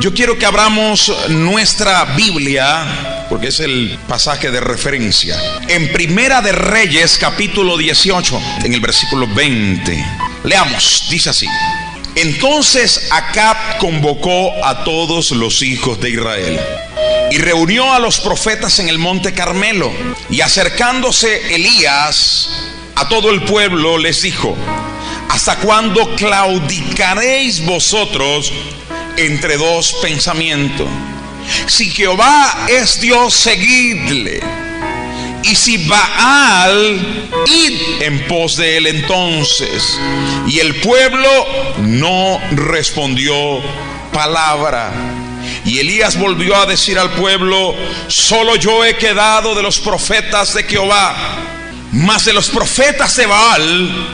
Yo quiero que abramos nuestra Biblia, porque es el pasaje de referencia, en Primera de Reyes, capítulo 18, en el versículo 20. Leamos, dice así: Entonces Acab convocó a todos los hijos de Israel y reunió a los profetas en el monte Carmelo. Y acercándose Elías a todo el pueblo les dijo: ¿Hasta cuándo claudicaréis vosotros entre dos pensamientos? Si Jehová es Dios, seguidle, y si Baal, id en pos de él entonces. Y el pueblo no respondió palabra. Y Elías volvió a decir al pueblo: solo yo he quedado de los profetas de Jehová, mas de los profetas de Baal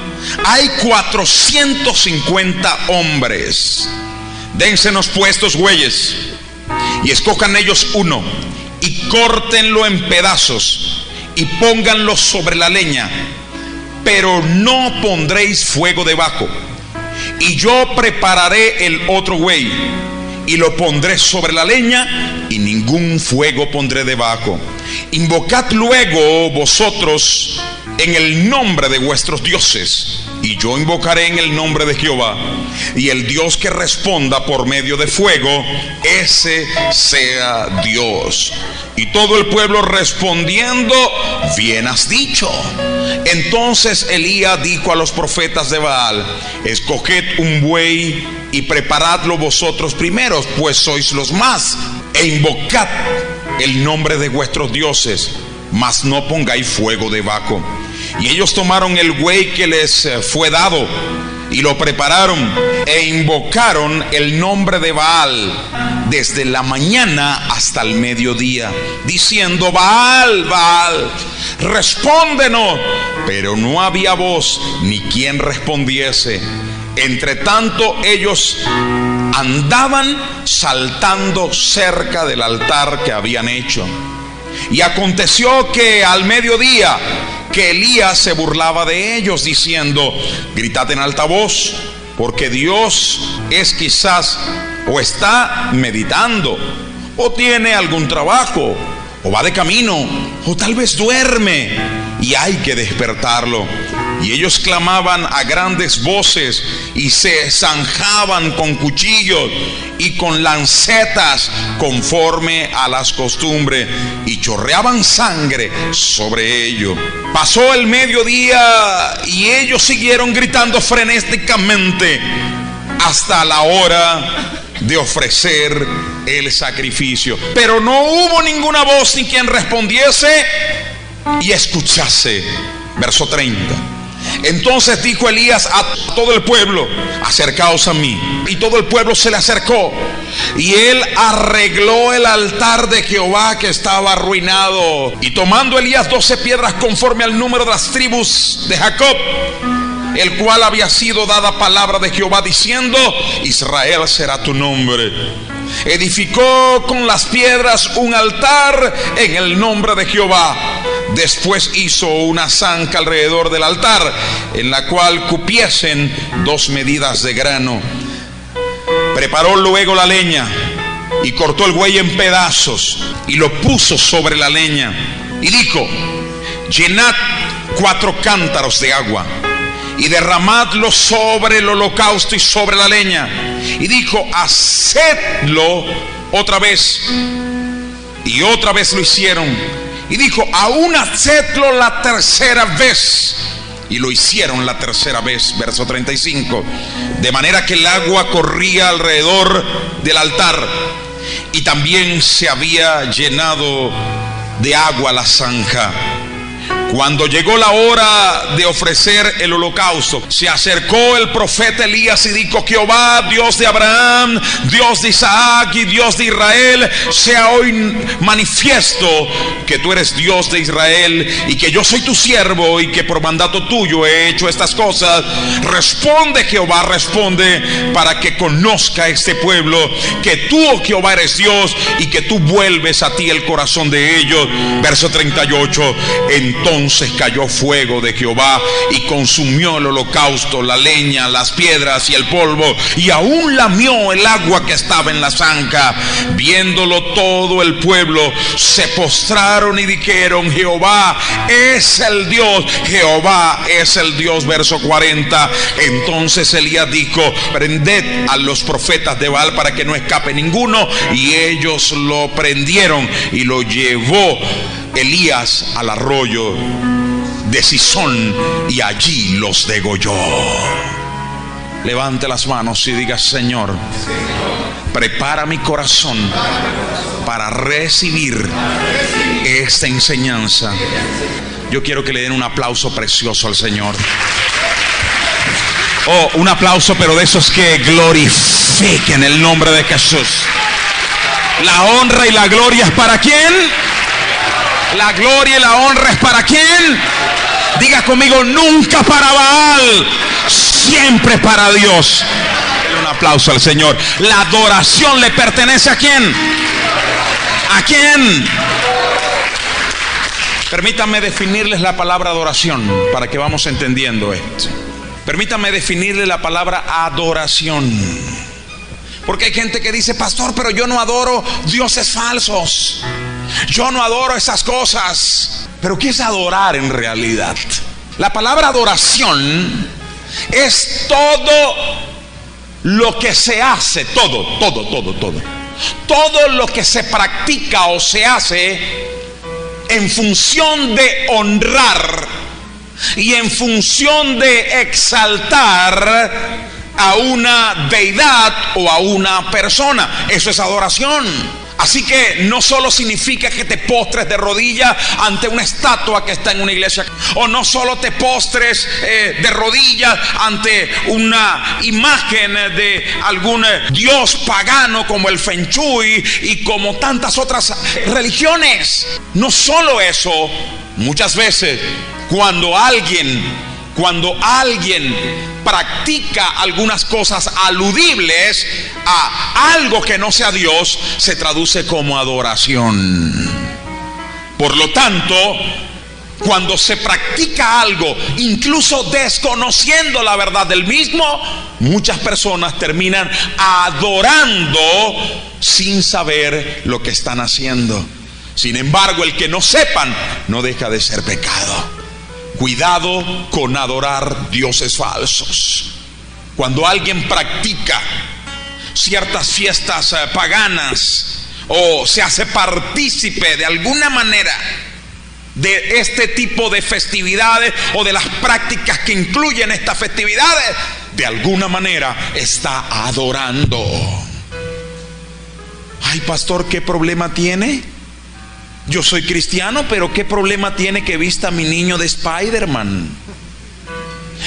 hay 450 hombres. Dénsenos pues estos bueyes, y escojan ellos uno, y córtenlo en pedazos, y pónganlo sobre la leña, pero no pondréis fuego debajo. Y yo prepararé el otro buey, y lo pondré sobre la leña, y ningún fuego pondré debajo. Invocad luego vosotros en el nombre de vuestros dioses, y yo invocaré en el nombre de Jehová, y el Dios que responda por medio de fuego, ese sea Dios. Y todo el pueblo respondiendo: bien has dicho. Entonces Elías dijo a los profetas de Baal: escoged un buey y preparadlo vosotros primeros, pues sois los más, e invocad el nombre de vuestros dioses, mas no pongáis fuego debajo. Y ellos tomaron el buey que les fue dado y lo prepararon, e invocaron el nombre de Baal desde la mañana hasta el mediodía, diciendo: Baal, Baal, respóndenos. Pero no había voz ni quien respondiese. Entre tanto ellos andaban saltando cerca del altar que habían hecho. Y aconteció que al mediodía que Elías se burlaba de ellos, diciendo: gritad en alta voz, porque Dios es quizás, o está meditando, o tiene algún trabajo, o va de camino, o tal vez duerme, y hay que despertarlo. Y ellos clamaban a grandes voces, y se zanjaban con cuchillos y con lancetas, conforme a las costumbres, y chorreaban sangre sobre ellos. Pasó el mediodía, y ellos siguieron gritando frenéticamente hasta la hora de ofrecer el sacrificio. Pero no hubo ninguna voz ni quien respondiese y escuchase. Verso 30. Entonces dijo Elías a todo el pueblo: acercaos a mí. Y todo el pueblo se le acercó, y él arregló el altar de Jehová que estaba arruinado. Y tomando Elías 12 piedras conforme al número de las tribus de Jacob, el cual había sido dada palabra de Jehová, diciendo: Israel será tu nombre, edificó con las piedras un altar en el nombre de Jehová. Después hizo una zanja alrededor del altar, en la cual cupiesen 2 medidas de grano. Preparó luego la leña y cortó el buey en pedazos y lo puso sobre la leña. Y dijo: llenad 4 cántaros de agua y derramadlo sobre el holocausto y sobre la leña. Y dijo: hacedlo otra vez. Y otra vez lo hicieron. Y dijo: aún hacedlo la tercera vez. Y lo hicieron la tercera vez. Verso 35. De manera que el agua corría alrededor del altar, y también se había llenado de agua la zanja. Cuando llegó la hora de ofrecer el holocausto, se acercó el profeta Elías y dijo: Jehová, Dios de Abraham, Dios de Isaac y Dios de Israel, sea hoy manifiesto que tú eres Dios de Israel, y que yo soy tu siervo, y que por mandato tuyo he hecho estas cosas. Responde, Jehová, responde, para que conozca este pueblo que tú, oh Jehová, eres Dios, y que tú vuelves a ti el corazón de ellos. Verso 38. Entonces Entonces cayó fuego de Jehová y consumió el holocausto, la leña, las piedras y el polvo, y aún lamió el agua que estaba en la zanja. Viéndolo todo el pueblo se postraron y dijeron: Jehová es el Dios, Jehová es el Dios. Verso 40. Entonces Elías dijo: prended a los profetas de Baal para que no escape ninguno. Y ellos lo prendieron y lo llevó Elías al arroyo de Cisón y allí los degolló. Levante las manos y diga: Señor, prepara mi corazón para recibir esta enseñanza. Yo quiero que le den un aplauso precioso al Señor. Oh, un aplauso, pero de esos que glorifiquen el nombre de Jesús. La honra y la gloria es para ¿quién? La gloria y la honra es para ¿quién? Diga conmigo: nunca para Baal, siempre para Dios. Un aplauso al Señor. La adoración le pertenece ¿a quién? ¿A quién? Permítanme definirles la palabra adoración para que vamos entendiendo esto. Permítanme definirle la palabra adoración. Porque hay gente que dice: pastor, pero yo no adoro dioses falsos, yo no adoro esas cosas. Pero ¿qué es adorar en realidad? La palabra adoración es todo lo que se hace, todo lo que se practica o se hace en función de honrar y en función de exaltar a una deidad o a una persona. Eso es adoración. Así que no solo significa que te postres de rodillas ante una estatua que está en una iglesia, o no solo te postres de rodillas ante una imagen de algún dios pagano como el Feng Shui y como tantas otras religiones. No solo eso, muchas veces cuando alguien practica algunas cosas aludibles a algo que no sea Dios, se traduce como adoración. Por lo tanto, cuando se practica algo, incluso desconociendo la verdad del mismo, muchas personas terminan adorando sin saber lo que están haciendo. Sin embargo, el que no sepan no deja de ser pecado. Cuidado con adorar dioses falsos. Cuando alguien practica ciertas fiestas paganas o se hace partícipe de alguna manera de este tipo de festividades o de las prácticas que incluyen estas festividades, de alguna manera está adorando. Ay, pastor, ¿qué problema tiene? Yo soy cristiano, pero ¿qué problema tiene que vista a mi niño de Spider-Man?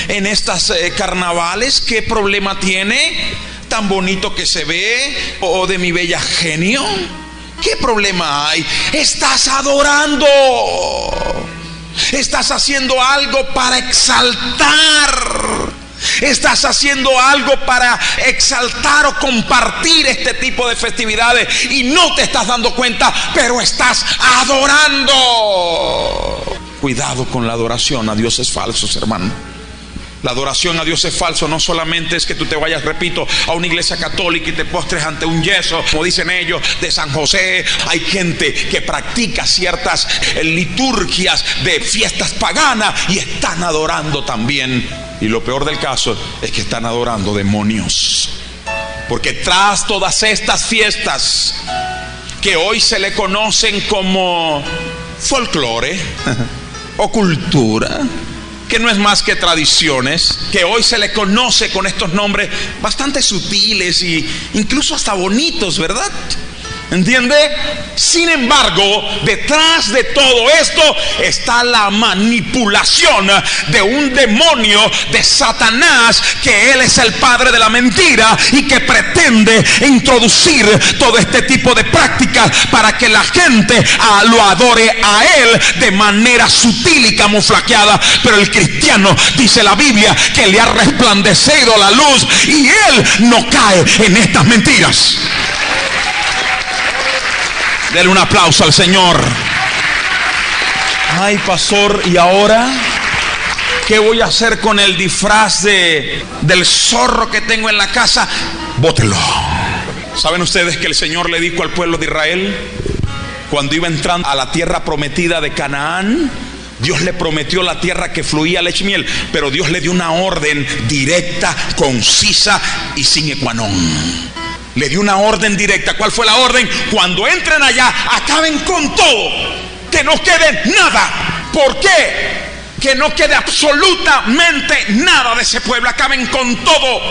En estas carnavales, ¿qué problema tiene? Tan bonito que se ve. O de mi bella genio. ¿Qué problema hay? Estás adorando. Estás haciendo algo para exaltar. Estás haciendo algo para exaltar o compartir este tipo de festividades y no te estás dando cuenta, pero estás adorando. Cuidado con la adoración a dioses falsos, hermano. La adoración a dioses falsos no solamente es que tú te vayas, repito, a una iglesia católica y te postres ante un yeso, como dicen ellos, de San José. Hay gente que practica ciertas liturgias de fiestas paganas y están adorando también. Y lo peor del caso es que están adorando demonios. Porque tras todas estas fiestas que hoy se le conocen como folclore o cultura, que no es más que tradiciones, que hoy se le conoce con estos nombres bastante sutiles e incluso hasta bonitos, ¿verdad? ¿Entiende? Sin embargo, detrás de todo esto está la manipulación de un demonio, de Satanás, que él es el padre de la mentira y que pretende introducir todo este tipo de prácticas para que la gente lo adore a él de manera sutil y camuflajeada. Pero el cristiano, dice la Biblia, que le ha resplandecido la luz y él no cae en estas mentiras. Dele un aplauso al Señor. Ay, pastor, ¿y ahora qué voy a hacer con el disfraz del zorro que tengo en la casa? Bótelo. ¿Saben ustedes que el Señor le dijo al pueblo de Israel, cuando iba entrando a la tierra prometida de Canaán? Dios le prometió la tierra que fluía leche y miel, pero Dios le dio una orden directa, concisa y sin equanón. Le dio una orden directa. ¿Cuál fue la orden? Cuando entren allá, acaben con todo, que no quede nada. ¿Por qué? Que no quede absolutamente nada de ese pueblo. Acaben con todo.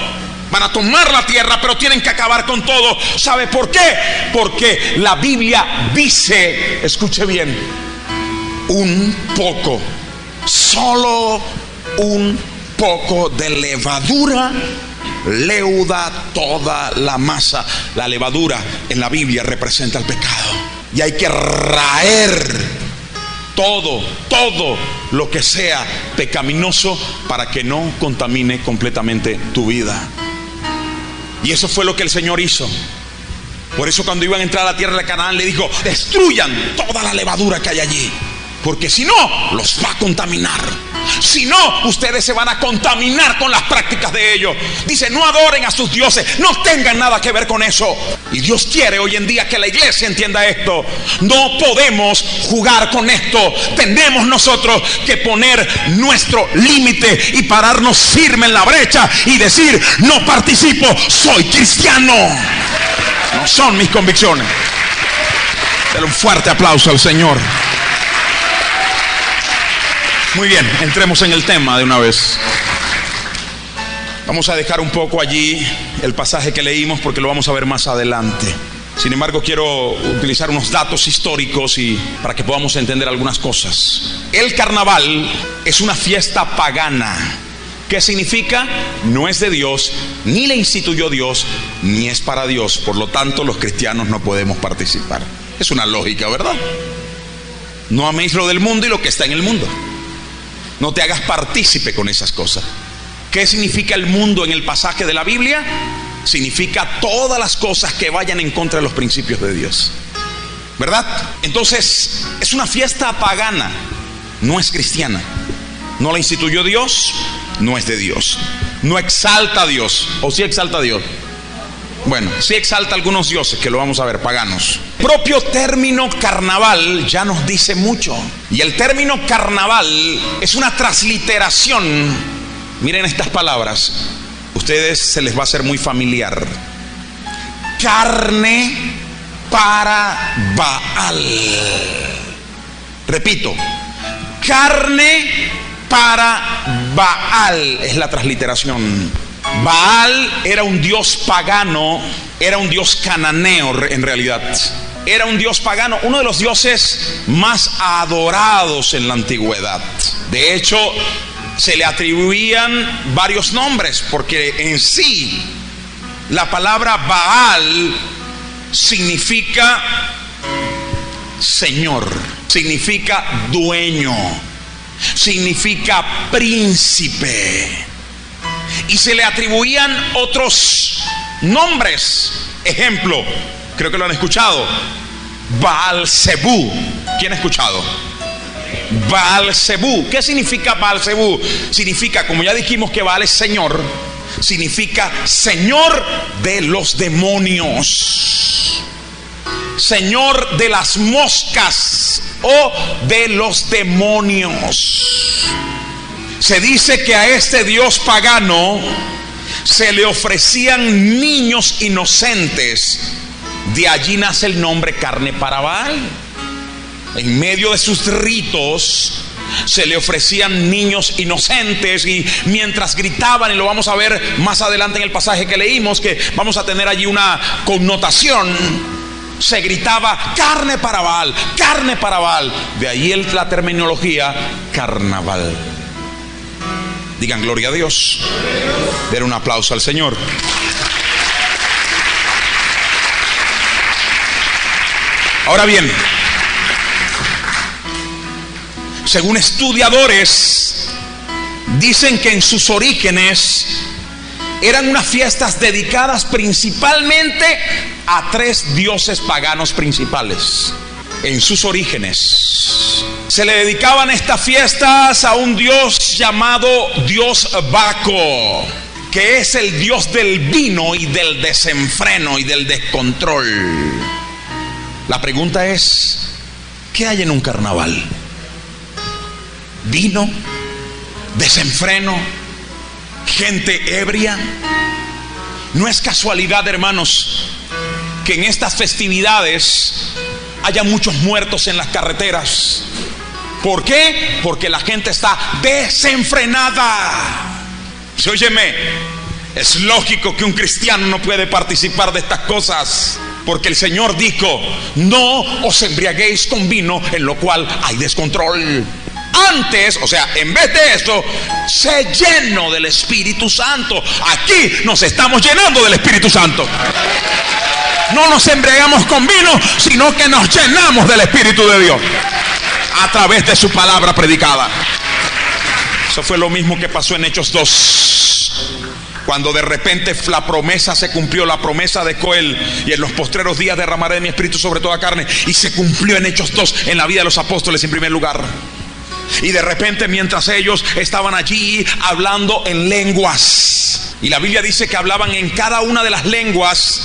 Van a tomar la tierra, pero tienen que acabar con todo. ¿Sabe por qué? Porque la Biblia dice, escuche bien, un poco, solo un poco de levadura leuda toda la masa. La levadura en la Biblia representa el pecado, y hay que raer todo lo que sea pecaminoso para que no contamine completamente tu vida. Y eso fue lo que el Señor hizo. Por eso cuando iban a entrar a la tierra de Canaán le dijo, destruyan toda la levadura que hay allí, porque si no, los va a contaminar. Si no, ustedes se van a contaminar con las prácticas de ellos. Dice, no adoren a sus dioses, no tengan nada que ver con eso. Y Dios quiere hoy en día que la iglesia entienda esto. No podemos jugar con esto. Tenemos nosotros que poner nuestro límite y pararnos firme en la brecha y decir, no participo, soy cristiano. No son mis convicciones. Dale un fuerte aplauso al Señor. Muy bien, entremos en el tema de una vez. Vamos a dejar un poco allí el pasaje que leímos porque lo vamos a ver más adelante. Sin embargo, quiero utilizar unos datos históricos y para que podamos entender algunas cosas. El carnaval es una fiesta pagana. ¿Qué significa? No es de Dios, ni la instituyó Dios, ni es para Dios. Por lo tanto, los cristianos no podemos participar. Es una lógica, ¿verdad? No améis lo del mundo y lo que está en el mundo. No te hagas partícipe con esas cosas. ¿Qué significa el mundo en el pasaje de la Biblia? Significa todas las cosas que vayan en contra de los principios de Dios, ¿verdad? Entonces es una fiesta pagana, no es cristiana. No la instituyó Dios, no es de Dios. No exalta a Dios. ¿O sí exalta a Dios? Bueno, sí exalta a algunos dioses, que lo vamos a ver, paganos. El propio término carnaval ya nos dice mucho. Y el término carnaval es una transliteración. Miren estas palabras, ustedes se les va a hacer muy familiar. Carne para Baal. Repito, carne para Baal es la transliteración. Baal era un dios pagano, era un dios cananeo en realidad. Era un dios pagano, uno de los dioses más adorados en la antigüedad. De hecho, se le atribuían varios nombres, porque en sí la palabra Baal significa señor, significa dueño, significa príncipe. Y se le atribuían otros nombres. Ejemplo, creo que lo han escuchado, Baal-Zebú. ¿Quién ha escuchado? Baal-Zebú. ¿Qué significa Baal-Zebú? Significa, como ya dijimos que Baal es señor, significa señor de los demonios, señor de las moscas o de los demonios. Se dice que a este dios pagano se le ofrecían niños inocentes. De allí nace el nombre carne para Baal. En medio de sus ritos se le ofrecían niños inocentes, y mientras gritaban, y lo vamos a ver más adelante en el pasaje que leímos, que vamos a tener allí una connotación, se gritaba carne para Baal, carne para Baal. De ahí la terminología carnaval. Digan gloria a Dios. Den un aplauso al Señor. Ahora bien, según estudiadores, dicen que en sus orígenes eran unas fiestas dedicadas principalmente a 3 dioses paganos principales. En sus orígenes se le dedicaban estas fiestas a un dios llamado Dios Baco, que es el dios del vino y del desenfreno y del descontrol. La pregunta es, ¿qué hay en un carnaval? ¿Vino? ¿Desenfreno? ¿Gente ebria? No es casualidad, hermanos, que en estas festividades haya muchos muertos en las carreteras. ¿Por qué? Porque la gente está desenfrenada. ¿Sí, óyeme? Es lógico que un cristiano no puede participar de estas cosas, porque el Señor dijo: no os embriaguéis con vino, en lo cual hay descontrol. Antes, o sea, en vez de esto, sé lleno del Espíritu Santo. Aquí nos estamos llenando del Espíritu Santo. No nos embriagamos con vino, sino que nos llenamos del Espíritu de Dios a través de su palabra predicada. Eso fue lo mismo que pasó en Hechos 2, cuando de repente la promesa se cumplió, la promesa de Joel: y en los postreros días derramaré de mi espíritu sobre toda carne. Y se cumplió en Hechos 2, en la vida de los apóstoles en primer lugar. Y de repente, mientras ellos estaban allí hablando en lenguas, y la Biblia dice que hablaban en cada una de las lenguas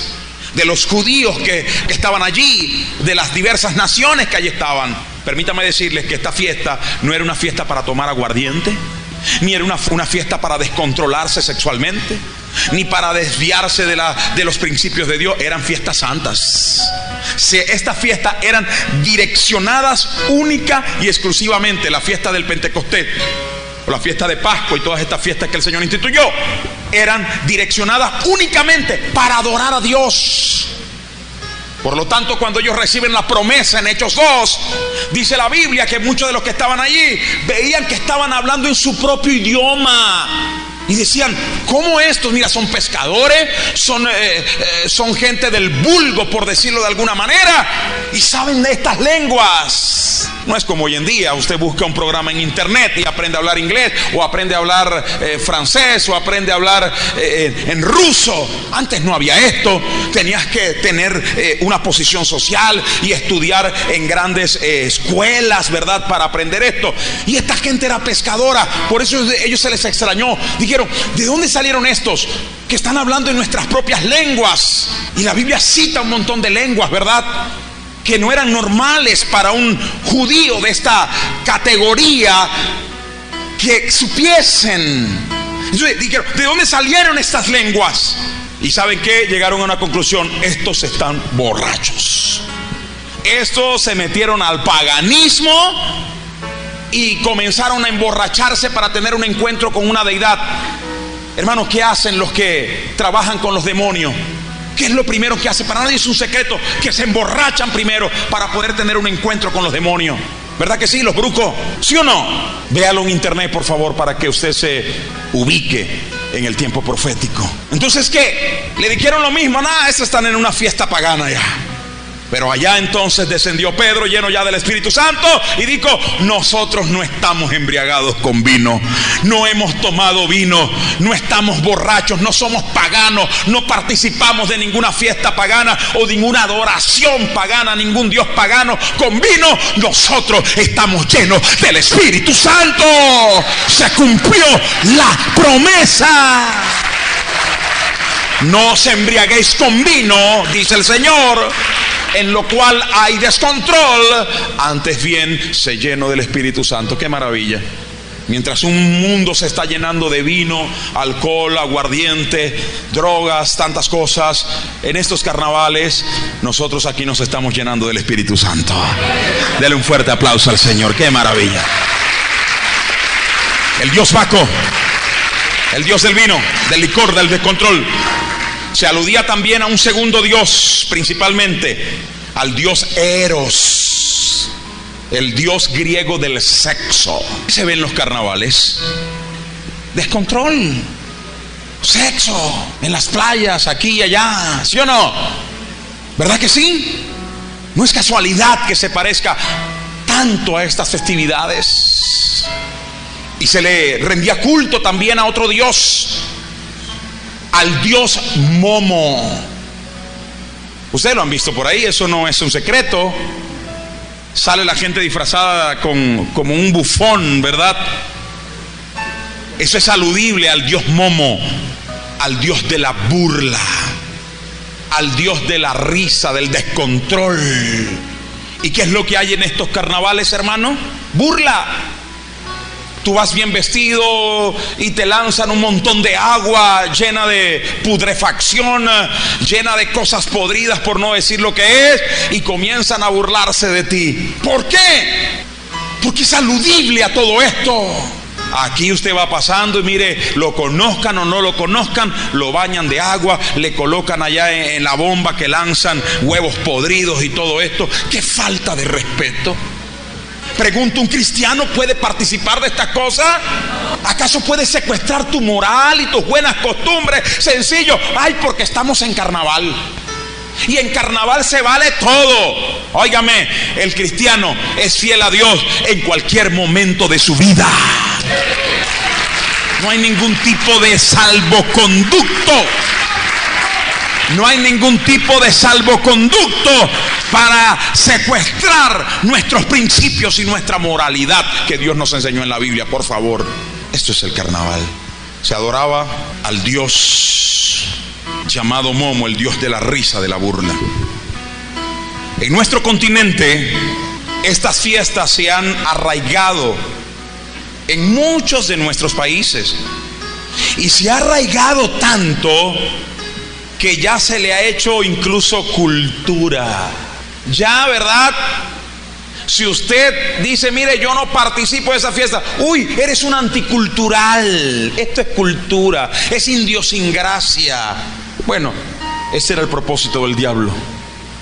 de los judíos que estaban allí, de las diversas naciones que allí estaban. Permítame decirles que esta fiesta no era una fiesta para tomar aguardiente, ni era una fiesta para descontrolarse sexualmente, ni para desviarse de los principios de Dios. Eran fiestas santas. Estas fiestas eran direccionadas única y exclusivamente. La fiesta del Pentecostés, o la fiesta de Pascua, y todas estas fiestas que el Señor instituyó, eran direccionadas únicamente para adorar a Dios. Por lo tanto, cuando ellos reciben la promesa en Hechos 2, dice la Biblia que muchos de los que estaban allí veían que estaban hablando en su propio idioma. Y decían: ¿cómo estos? Mira, son pescadores, son gente del vulgo, por decirlo de alguna manera, y saben de estas lenguas. No es como hoy en día: usted busca un programa en internet y aprende a hablar inglés, o aprende a hablar francés, o aprende a hablar en ruso. Antes no había esto. Tenías que tener una posición social y estudiar en grandes escuelas, ¿verdad?, para aprender esto. Y esta gente era pescadora. Por eso a ellos se les extrañó. Dijeron: ¿de dónde salieron estos que están hablando en nuestras propias lenguas? Y la Biblia cita un montón de lenguas, ¿verdad?, que no eran normales para un judío de esta categoría que supiesen. Entonces dijeron: ¿de dónde salieron estas lenguas? Y ¿saben qué? Llegaron a una conclusión: estos están borrachos. Estos se metieron al paganismo y comenzaron a emborracharse para tener un encuentro con una deidad. Hermanos, ¿qué hacen los que trabajan con los demonios? ¿Qué es lo primero que hacen? Para nadie es un secreto que se emborrachan primero para poder tener un encuentro con los demonios. ¿Verdad que sí, los brujos? ¿Sí o no? Véalo en internet, por favor, para que usted se ubique en el tiempo profético. Entonces, ¿qué? Le dijeron lo mismo: nada, estos están en una fiesta pagana ya. Pero allá entonces descendió Pedro, lleno ya del Espíritu Santo, y dijo: nosotros no estamos embriagados con vino, no hemos tomado vino, no estamos borrachos, no somos paganos, no participamos de ninguna fiesta pagana o ninguna adoración pagana, ningún dios pagano con vino. Nosotros estamos llenos del Espíritu Santo. Se cumplió la promesa. No os embriaguéis con vino, dice el Señor, en lo cual hay descontrol, antes bien sé lleno del Espíritu Santo. ¡Qué maravilla! Mientras un mundo se está llenando de vino, alcohol, aguardiente, drogas, tantas cosas, en estos carnavales nosotros aquí nos estamos llenando del Espíritu Santo. Dele un fuerte aplauso al Señor. ¡Qué maravilla! El dios Baco, el dios del vino, del licor, del descontrol, se aludía también a un segundo dios, principalmente al dios Eros, el dios griego del sexo. ¿Qué se ve en los carnavales? Descontrol, sexo, en las playas, aquí y allá, ¿sí o no? ¿Verdad que sí? No es casualidad que se parezca tanto a estas festividades. Y se le rendía culto también a otro dios, al dios Momo. Ustedes lo han visto por ahí, eso no es un secreto. Sale la gente disfrazada como un bufón, ¿verdad? Eso es aludible al dios Momo, al dios de la burla, al dios de la risa, del descontrol. ¿Y qué es lo que hay en estos carnavales, hermano? Burla. Tú vas bien vestido y te lanzan un montón de agua llena de putrefacción, llena de cosas podridas, por no decir lo que es, y comienzan a burlarse de ti. ¿Por qué? Porque es aludible a todo esto. Aquí usted va pasando y mire, lo conozcan o no lo conozcan, lo bañan de agua, le colocan allá en la bomba que lanzan huevos podridos y todo esto. ¡Qué falta de respeto! Pregunto, ¿un cristiano puede participar de estas cosas? ¿Acaso puede secuestrar tu moral y tus buenas costumbres? Sencillo, ay, porque estamos en carnaval. Y en carnaval se vale todo. Óigame, el cristiano es fiel a Dios en cualquier momento de su vida. No hay ningún tipo de salvoconducto. No hay ningún tipo de salvoconducto para secuestrar nuestros principios y nuestra moralidad que Dios nos enseñó en la Biblia. Por favor, esto es el carnaval. Se adoraba al dios llamado Momo, el dios de la risa, de la burla. En nuestro continente, estas fiestas se han arraigado en muchos de nuestros países, y se ha arraigado tanto que ya se le ha hecho incluso cultura. Ya, ¿verdad? Si usted dice, mire, yo no participo de esa fiesta, uy, eres un anticultural. Esto es cultura, es idiosincrasia. Bueno, ese era el propósito del diablo: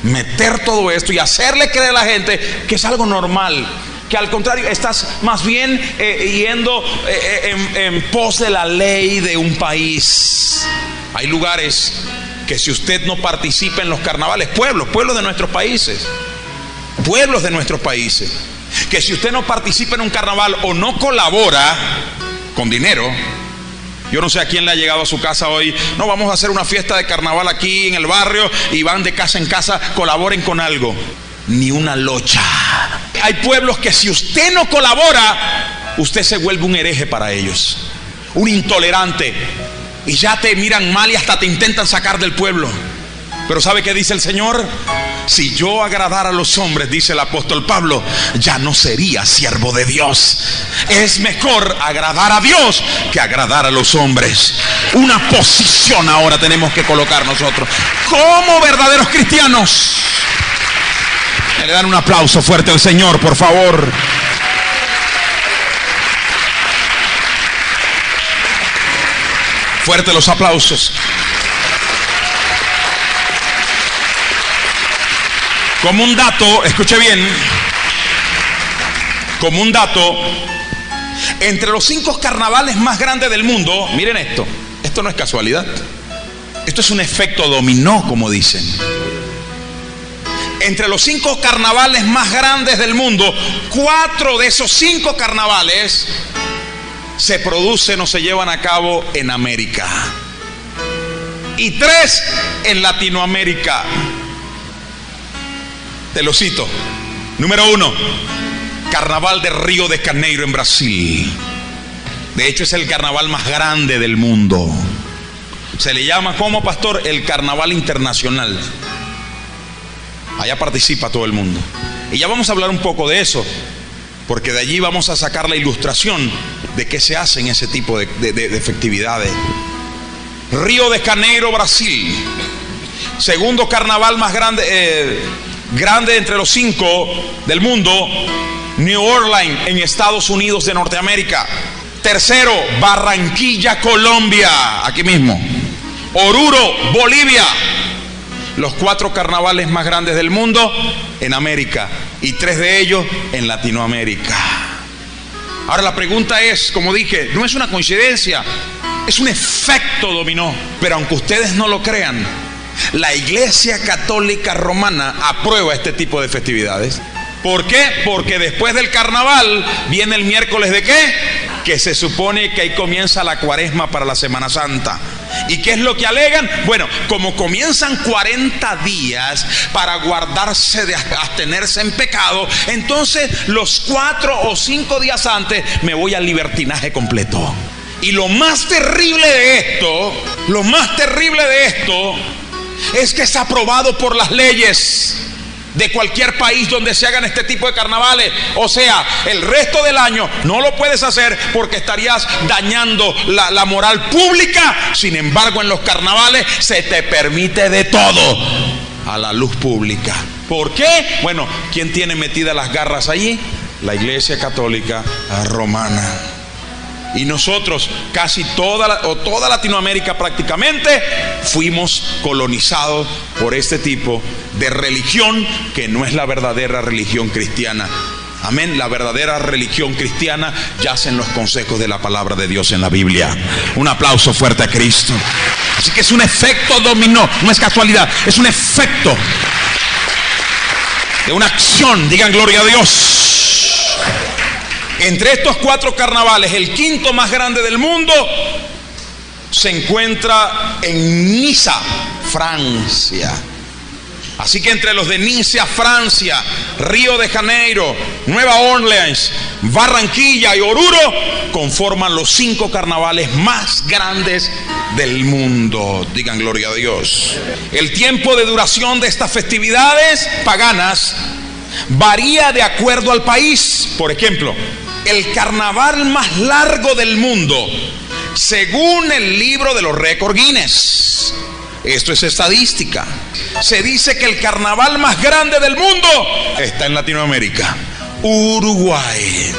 meter todo esto y hacerle creer a la gente que es algo normal, que al contrario estás más bien yendo en pos de la ley de un país. Hay lugares que si usted no participa en los carnavales, pueblos de nuestros países, que si usted no participa en un carnaval o no colabora con dinero, yo no sé a quién le ha llegado a su casa hoy, no, vamos a hacer una fiesta de carnaval aquí en el barrio, y van de casa en casa, colaboren con algo. Ni una locha. Hay pueblos que si usted no colabora, usted se vuelve un hereje para ellos, un intolerante, y ya te miran mal y hasta te intentan sacar del pueblo. Pero ¿sabe qué dice el Señor? Si yo agradara a los hombres, dice el apóstol Pablo, ya no sería siervo de Dios. Es mejor agradar a Dios que agradar a los hombres. Una posición ahora tenemos que colocar nosotros como verdaderos cristianos. Le dan un aplauso fuerte al Señor, por favor. Fuerte los aplausos. Como un dato, escuche bien, como un dato, entre los 5 carnavales más grandes del mundo, miren esto no es casualidad, esto es un efecto dominó, como dicen. Entre los 5 carnavales más grandes del mundo, 4 de esos 5 carnavales se producen o se llevan a cabo en América, y 3 en Latinoamérica. Te lo cito. Número 1, Carnaval de Río de Janeiro en Brasil. De hecho es el carnaval más grande del mundo. Se le llama, ¿cómo, pastor? El carnaval internacional. Allá participa todo el mundo. Y ya vamos a hablar un poco de eso, porque de allí vamos a sacar la ilustración de qué se hace en ese tipo de festividades. Río de Janeiro, Brasil. Segundo carnaval más grande, grande entre los 5 del mundo, New Orleans en Estados Unidos de Norteamérica. Tercero, Barranquilla, Colombia, aquí mismo. Oruro, Bolivia. Los 4 carnavales más grandes del mundo en América, y 3 de ellos en Latinoamérica. Ahora la pregunta es, como dije, no es una coincidencia, es un efecto dominó. Pero aunque ustedes no lo crean, la Iglesia Católica Romana aprueba este tipo de festividades. ¿Por qué? Porque después del carnaval viene el miércoles de ¿qué? que se supone que ahí comienza la cuaresma para la Semana Santa. ¿Y qué es lo que alegan? Bueno, como comienzan 40 días para guardarse de abstenerse en pecado, entonces los 4 o 5 días antes me voy al libertinaje completo. Y lo más terrible de esto es que es aprobado por las leyes de cualquier país donde se hagan este tipo de carnavales. O sea, el resto del año no lo puedes hacer porque estarías dañando la moral pública. Sin embargo, en los carnavales se te permite de todo a la luz pública. ¿Por qué? Bueno, ¿quién tiene metidas las garras allí? La Iglesia Católica Romana. Y nosotros, casi toda Latinoamérica prácticamente, fuimos colonizados por este tipo de religión que no es la verdadera religión cristiana. Amén. La verdadera religión cristiana yace en los consejos de la palabra de Dios en la Biblia. Un aplauso fuerte a Cristo. Así que es un efecto dominó, no es casualidad, es un efecto de una acción. Digan gloria a Dios. Entre estos 4 carnavales, el quinto más grande del mundo se encuentra en Niza, Francia. Así que entre los de Niza, Francia, Río de Janeiro, Nueva Orleans, Barranquilla y Oruro conforman los 5 carnavales más grandes del mundo. Digan gloria a Dios. El tiempo de duración de estas festividades paganas varía de acuerdo al país. Por ejemplo, el carnaval más largo del mundo, según el libro de los récords Guinness, esto es estadística, se dice que el carnaval más grande del mundo está en Latinoamérica, Uruguay.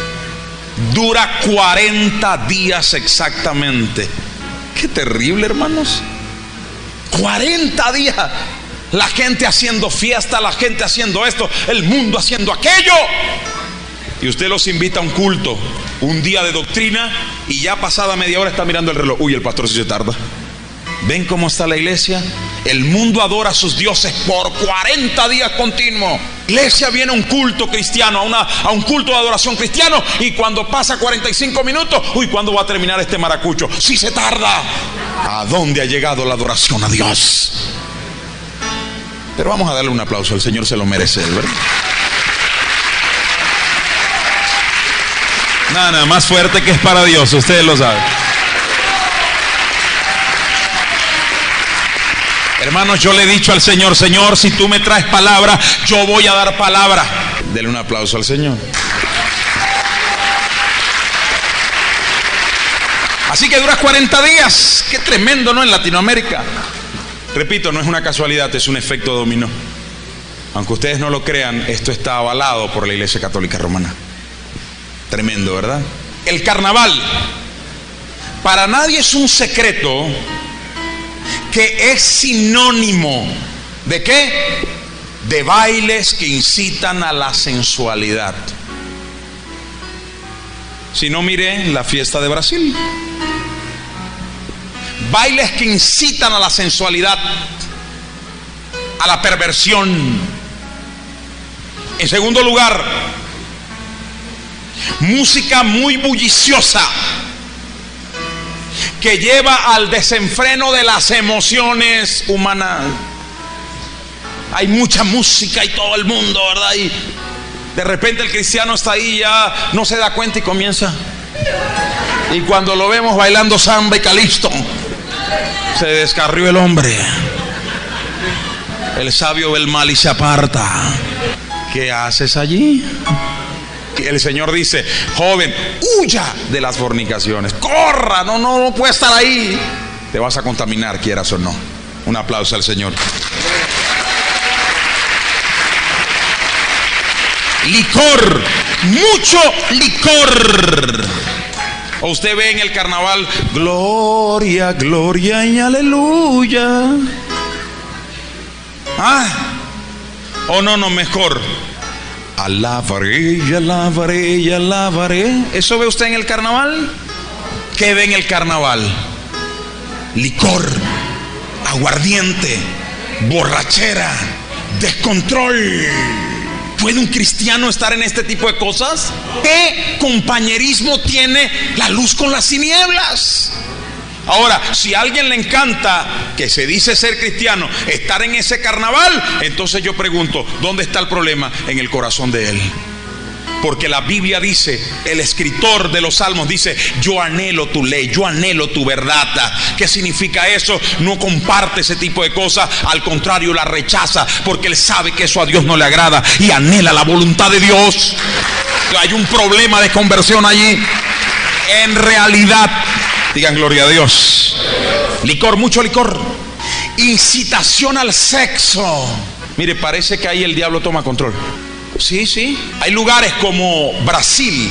Dura 40 días exactamente. Qué terrible, hermanos. 40 días. La gente haciendo fiesta, la gente haciendo esto, el mundo haciendo aquello. Y usted los invita a un culto, un día de doctrina, y ya pasada media hora está mirando el reloj. Uy, el pastor sí se tarda. ¿Ven cómo está la iglesia? El mundo adora a sus dioses por 40 días continuos. Iglesia viene a un culto cristiano, a un culto de adoración cristiano, y cuando pasa 45 minutos, uy, ¿cuándo va a terminar este maracucho? Sí se tarda. ¿A dónde ha llegado la adoración a Dios? Pero vamos a darle un aplauso, el Señor se lo merece, ¿verdad? Nada más fuerte que es para Dios, ustedes lo saben. Hermanos, yo le he dicho al Señor: Señor, si tú me traes palabra, yo voy a dar palabra. Dele un aplauso al Señor. Así que dura 40 días. Qué tremendo, ¿no? En Latinoamérica. Repito, no es una casualidad, es un efecto dominó. Aunque ustedes no lo crean, esto está avalado por la Iglesia Católica Romana. Tremendo, ¿verdad? El carnaval, para nadie es un secreto que es sinónimo ¿de qué? De bailes que incitan a la sensualidad. Si no, mire la fiesta de Brasil. Bailes que incitan a la sensualidad, a la perversión. En segundo lugar, música muy bulliciosa que lleva al desenfreno de las emociones humanas. Hay mucha música y todo el mundo, ¿verdad? Y de repente el cristiano está ahí, ya no se da cuenta y comienza. Y cuando lo vemos bailando samba y calixto, se descarrió el hombre. El sabio ve el mal y se aparta. ¿Qué haces allí? El Señor dice: joven, huya de las fornicaciones, corra, no puede estar ahí. Te vas a contaminar, quieras o no. Un aplauso al Señor. Licor, mucho licor. O usted ve en el carnaval: gloria, gloria y aleluya. O no, mejor: alabaré, alabaré, alabaré. ¿Eso ve usted en el carnaval? ¿Qué ve en el carnaval? Licor, aguardiente, borrachera, descontrol. ¿Puede un cristiano estar en este tipo de cosas? ¿Qué compañerismo tiene la luz con las tinieblas? Ahora, si a alguien le encanta, que se dice ser cristiano, estar en ese carnaval, entonces yo pregunto, ¿dónde está el problema? En el corazón de él. Porque la Biblia dice, el escritor de los Salmos dice, yo anhelo tu ley, yo anhelo tu verdad. ¿Qué significa eso? No comparte ese tipo de cosas, al contrario la rechaza, porque él sabe que eso a Dios no le agrada y anhela la voluntad de Dios. Hay un problema de conversión allí. En realidad, digan gloria a Dios. Licor, mucho licor. Incitación al sexo. Mire, parece que ahí el diablo toma control. Sí. Hay lugares como Brasil,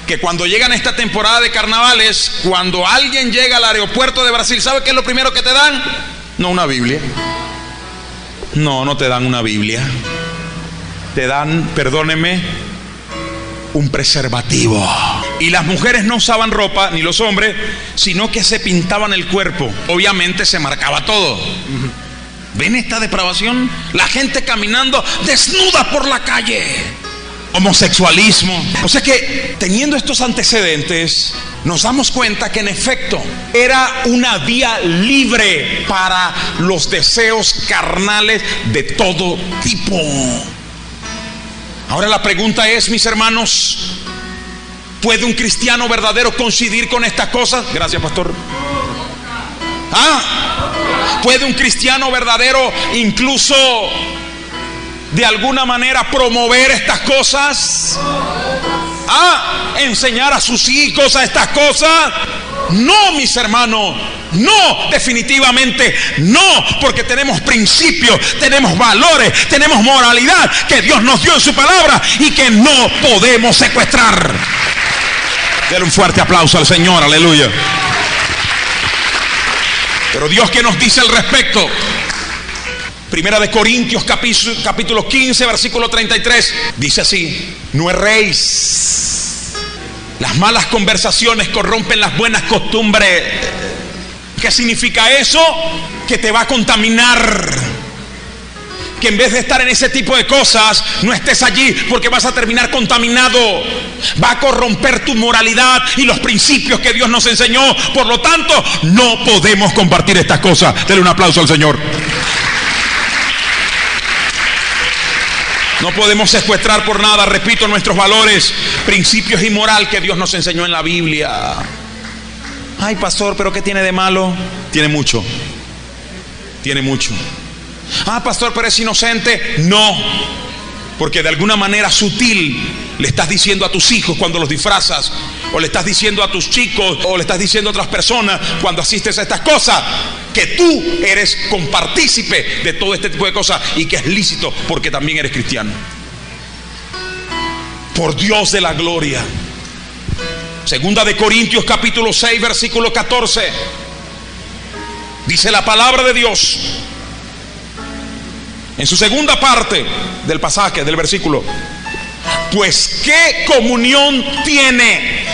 que cuando llegan a esta temporada de carnavales, cuando alguien llega al aeropuerto de Brasil, ¿sabe qué es lo primero que te dan? No una Biblia. No te dan una Biblia. Te dan, perdóneme, un preservativo. Y las mujeres no usaban ropa, ni los hombres, sino que se pintaban el cuerpo. Obviamente se marcaba todo. ¿Ven esta depravación? La gente caminando desnuda por la calle. Homosexualismo. O sea que, teniendo estos antecedentes, nos damos cuenta que en efecto era una vía libre para los deseos carnales de todo tipo. Ahora la pregunta es, mis hermanos, ¿puede un cristiano verdadero coincidir con estas cosas? Gracias, pastor. ¿Puede un cristiano verdadero incluso de alguna manera promover estas cosas? ¿Enseñar a sus hijos a estas cosas? No, mis hermanos, no, definitivamente no, porque tenemos principios, tenemos valores, tenemos moralidad que Dios nos dio en su palabra y que no podemos secuestrar. Denle un fuerte aplauso al Señor, aleluya. Pero Dios, ¿qué nos dice al respecto? Primera de Corintios capítulo 15 versículo 33 dice así: no erréis, las malas conversaciones corrompen las buenas costumbres. ¿Qué significa eso? Que te va a contaminar. Que en vez de estar en ese tipo de cosas, no estés allí, porque vas a terminar contaminado. Va a corromper tu moralidad y los principios que Dios nos enseñó. Por lo tanto, no podemos compartir estas cosas. Denle un aplauso al Señor. No podemos secuestrar por nada, repito, nuestros valores, principios y moral que Dios nos enseñó en la Biblia. Ay, pastor, ¿pero qué tiene de malo? Tiene mucho. Tiene mucho. Pastor, pero es inocente. No, porque de alguna manera sutil le estás diciendo a tus hijos cuando los disfrazas, o le estás diciendo a tus chicos, o le estás diciendo a otras personas cuando asistes a estas cosas, que tú eres compartícipe de todo este tipo de cosas y que es lícito porque también eres cristiano. Por Dios de la gloria. Segunda de Corintios capítulo 6 versículo 14 dice la palabra de Dios en su segunda parte del pasaje, del versículo: pues qué comunión tiene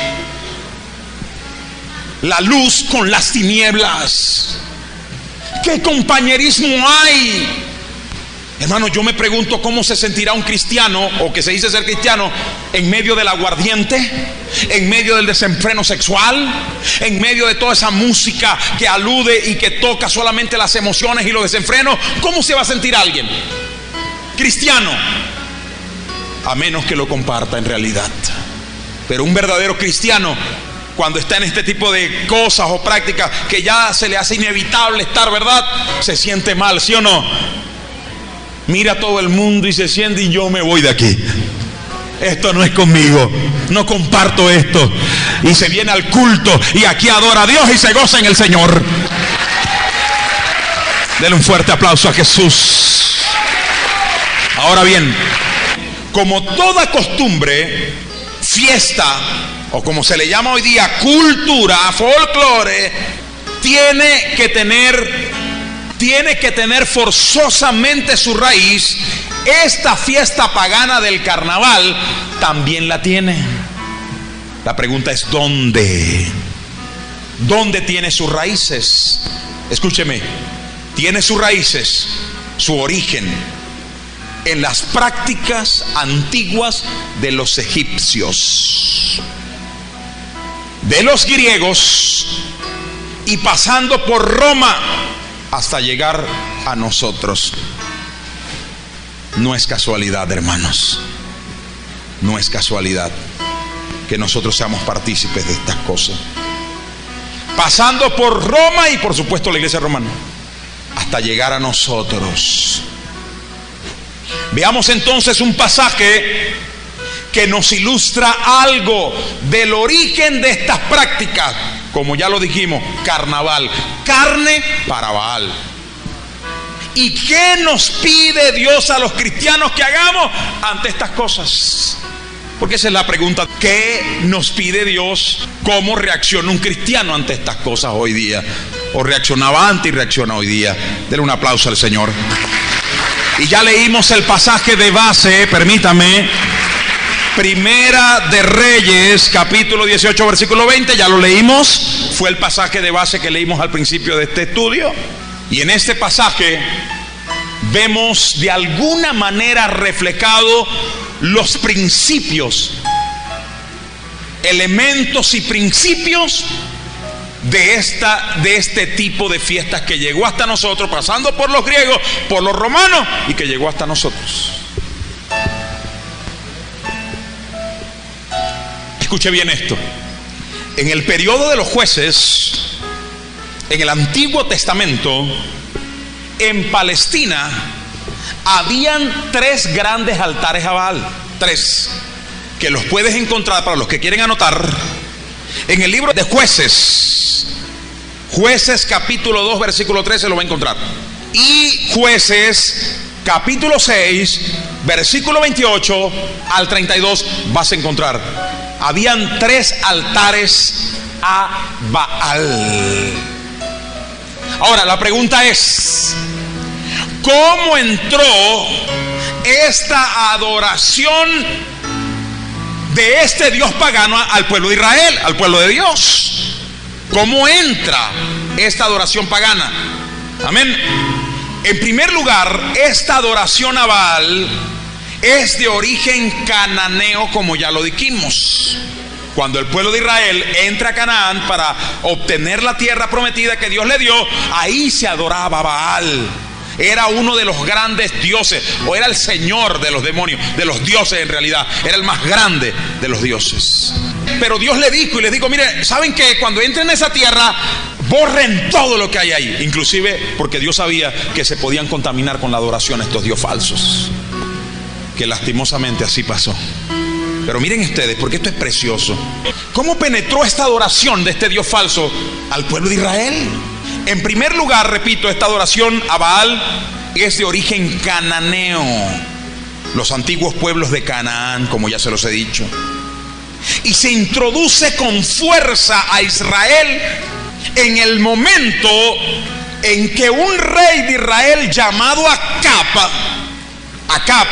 la luz con las tinieblas. ¿Qué compañerismo hay? Hermano, yo me pregunto cómo se sentirá un cristiano, o que se dice ser cristiano, en medio del aguardiente, en medio del desenfreno sexual, en medio de toda esa música que alude y que toca solamente las emociones y los desenfrenos. ¿Cómo se va a sentir alguien cristiano? A menos que lo comparta en realidad. Pero un verdadero cristiano, cuando está en este tipo de cosas o prácticas que ya se le hace inevitable estar, ¿verdad?, se siente mal, ¿sí o no? Mira a todo el mundo y se siente: y yo me voy de aquí, esto no es conmigo, no comparto esto. Y se viene al culto y aquí adora a Dios y se goza en el Señor. Denle un fuerte aplauso a Jesús. Ahora bien, como toda costumbre, fiesta, o como se le llama hoy día, cultura, folclore, tiene que tener forzosamente su raíz. Esta fiesta pagana del carnaval también la tiene. La pregunta es: ¿dónde? ¿Dónde tiene sus raíces? Escúcheme, tiene sus raíces, su origen en las prácticas antiguas de los egipcios, de los griegos, y pasando por Roma hasta llegar a nosotros. No es casualidad, hermanos, no es casualidad que nosotros seamos partícipes de estas cosas. Pasando por Roma y por supuesto la iglesia romana, hasta llegar a nosotros. Veamos entonces un pasaje que nos ilustra algo del origen de estas prácticas. Como ya lo dijimos, carnaval, carne para Baal. ¿Y qué nos pide Dios a los cristianos que hagamos ante estas cosas? Porque esa es la pregunta. ¿Qué nos pide Dios? ¿Cómo reacciona un cristiano ante estas cosas hoy día? ¿O reaccionaba antes y reacciona hoy día? Denle un aplauso al Señor. Y ya leímos el pasaje de base, permítame. Primera de Reyes, capítulo 18, versículo 20, ya lo leímos. Fue el pasaje de base que leímos al principio de este estudio. Y en este pasaje vemos de alguna manera reflejado los principios, elementos y principios de este tipo de fiestas que llegó hasta nosotros, pasando por los griegos, por los romanos, y que llegó hasta nosotros. Escuche bien esto. En el periodo de los jueces, en el Antiguo Testamento, en Palestina, habían 3 grandes altares a Baal. 3, que los puedes encontrar, para los que quieren anotar, en el libro de Jueces. Jueces capítulo 2 versículo 13 lo va a encontrar. Y Jueces capítulo 6 versículo 28 al 32 vas a encontrar. Habían 3 altares a Baal. Ahora la pregunta es, ¿cómo entró esta adoración de este Dios pagano al pueblo de Israel, al pueblo de Dios? ¿Cómo entra esta adoración pagana? Amén. En primer lugar, esta adoración a Baal es de origen cananeo, como ya lo dijimos. Cuando el pueblo de Israel entra a Canaán para obtener la tierra prometida que Dios le dio, ahí se adoraba a Baal. Era uno de los grandes dioses, o era el señor de los demonios, de los dioses en realidad. Era el más grande de los dioses. Pero Dios le dijo y les dijo, mire, ¿saben qué? Cuando entren a esa tierra, borren todo lo que hay ahí. Inclusive porque Dios sabía que se podían contaminar con la adoración a estos dioses falsos. Que lastimosamente así pasó. Pero miren ustedes, porque esto es precioso. ¿Cómo penetró esta adoración de este Dios falso al pueblo de Israel? En primer lugar, repito, esta adoración a Baal es de origen cananeo. Los antiguos pueblos de Canaán, como ya se los he dicho. Y se introduce con fuerza a Israel en el momento en que un rey de Israel llamado Acab,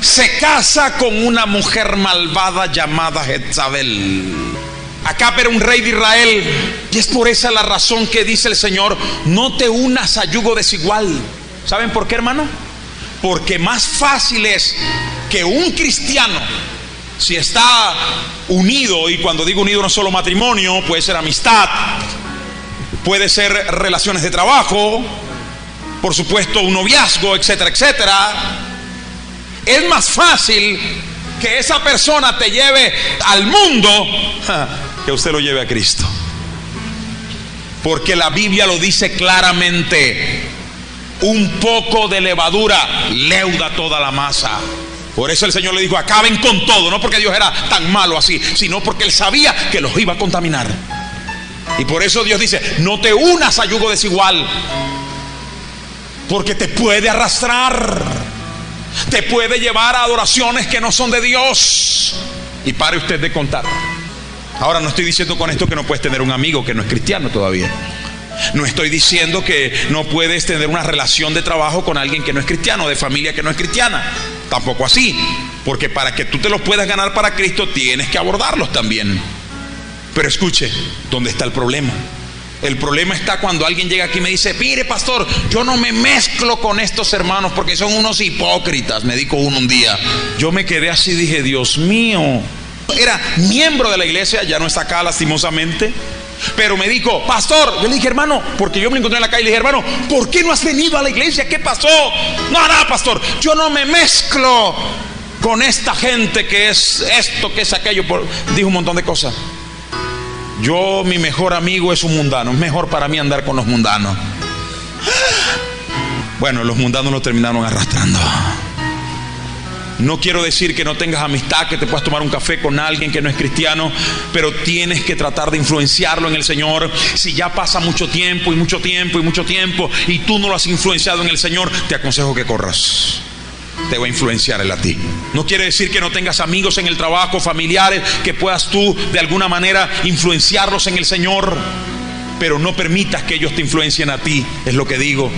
se casa con una mujer malvada llamada Jezabel. Acab era un rey de Israel, y es por esa la razón que dice el Señor: no te unas a yugo desigual. ¿Saben por qué, hermano? Porque más fácil es que un cristiano, si está unido, y cuando digo unido no solo matrimonio, puede ser amistad, puede ser relaciones de trabajo, por supuesto un noviazgo, etcétera, etcétera. Es más fácil que esa persona te lleve al mundo que usted lo lleve a Cristo. Porque la Biblia lo dice claramente: un poco de levadura leuda toda la masa. Por eso el Señor le dijo: acaben con todo. No porque Dios era tan malo así, sino porque Él sabía que los iba a contaminar. Y por eso Dios dice: no te unas a yugo desigual, porque te puede arrastrar, te puede llevar a adoraciones que no son de Dios. Y pare usted de contar. Ahora, no estoy diciendo con esto que no puedes tener un amigo que no es cristiano todavía. No estoy diciendo que no puedes tener una relación de trabajo con alguien que no es cristiano, de familia que no es cristiana. Tampoco así. Porque para que tú te los puedas ganar para Cristo, tienes que abordarlos también. Pero escuche, ¿dónde está el problema? El problema está cuando alguien llega aquí y me dice: mire, pastor, yo no me mezclo con estos hermanos porque son unos hipócritas, me dijo uno un día. Yo me quedé así, dije: Dios mío. Era miembro de la iglesia, ya no está acá lastimosamente, pero me dijo: pastor, yo le dije: hermano, porque yo me encontré en la calle y le dije: hermano, ¿por qué no has venido a la iglesia? ¿Qué pasó? No, pastor, yo no me mezclo con esta gente que es esto, que es aquello. Dijo un montón de cosas. Yo, mi mejor amigo es un mundano, es mejor para mí andar con los mundanos. Bueno, los mundanos lo terminaron arrastrando. No quiero decir que no tengas amistad, que te puedas tomar un café con alguien que no es cristiano, pero tienes que tratar de influenciarlo en el Señor. Si ya pasa mucho tiempo y tú no lo has influenciado en el Señor, te aconsejo que corras. Te va a influenciar él a ti. No quiere decir que no tengas amigos en el trabajo, familiares, que puedas tú de alguna manera influenciarlos en el Señor, pero no permitas que ellos te influencien a ti, es lo que digo.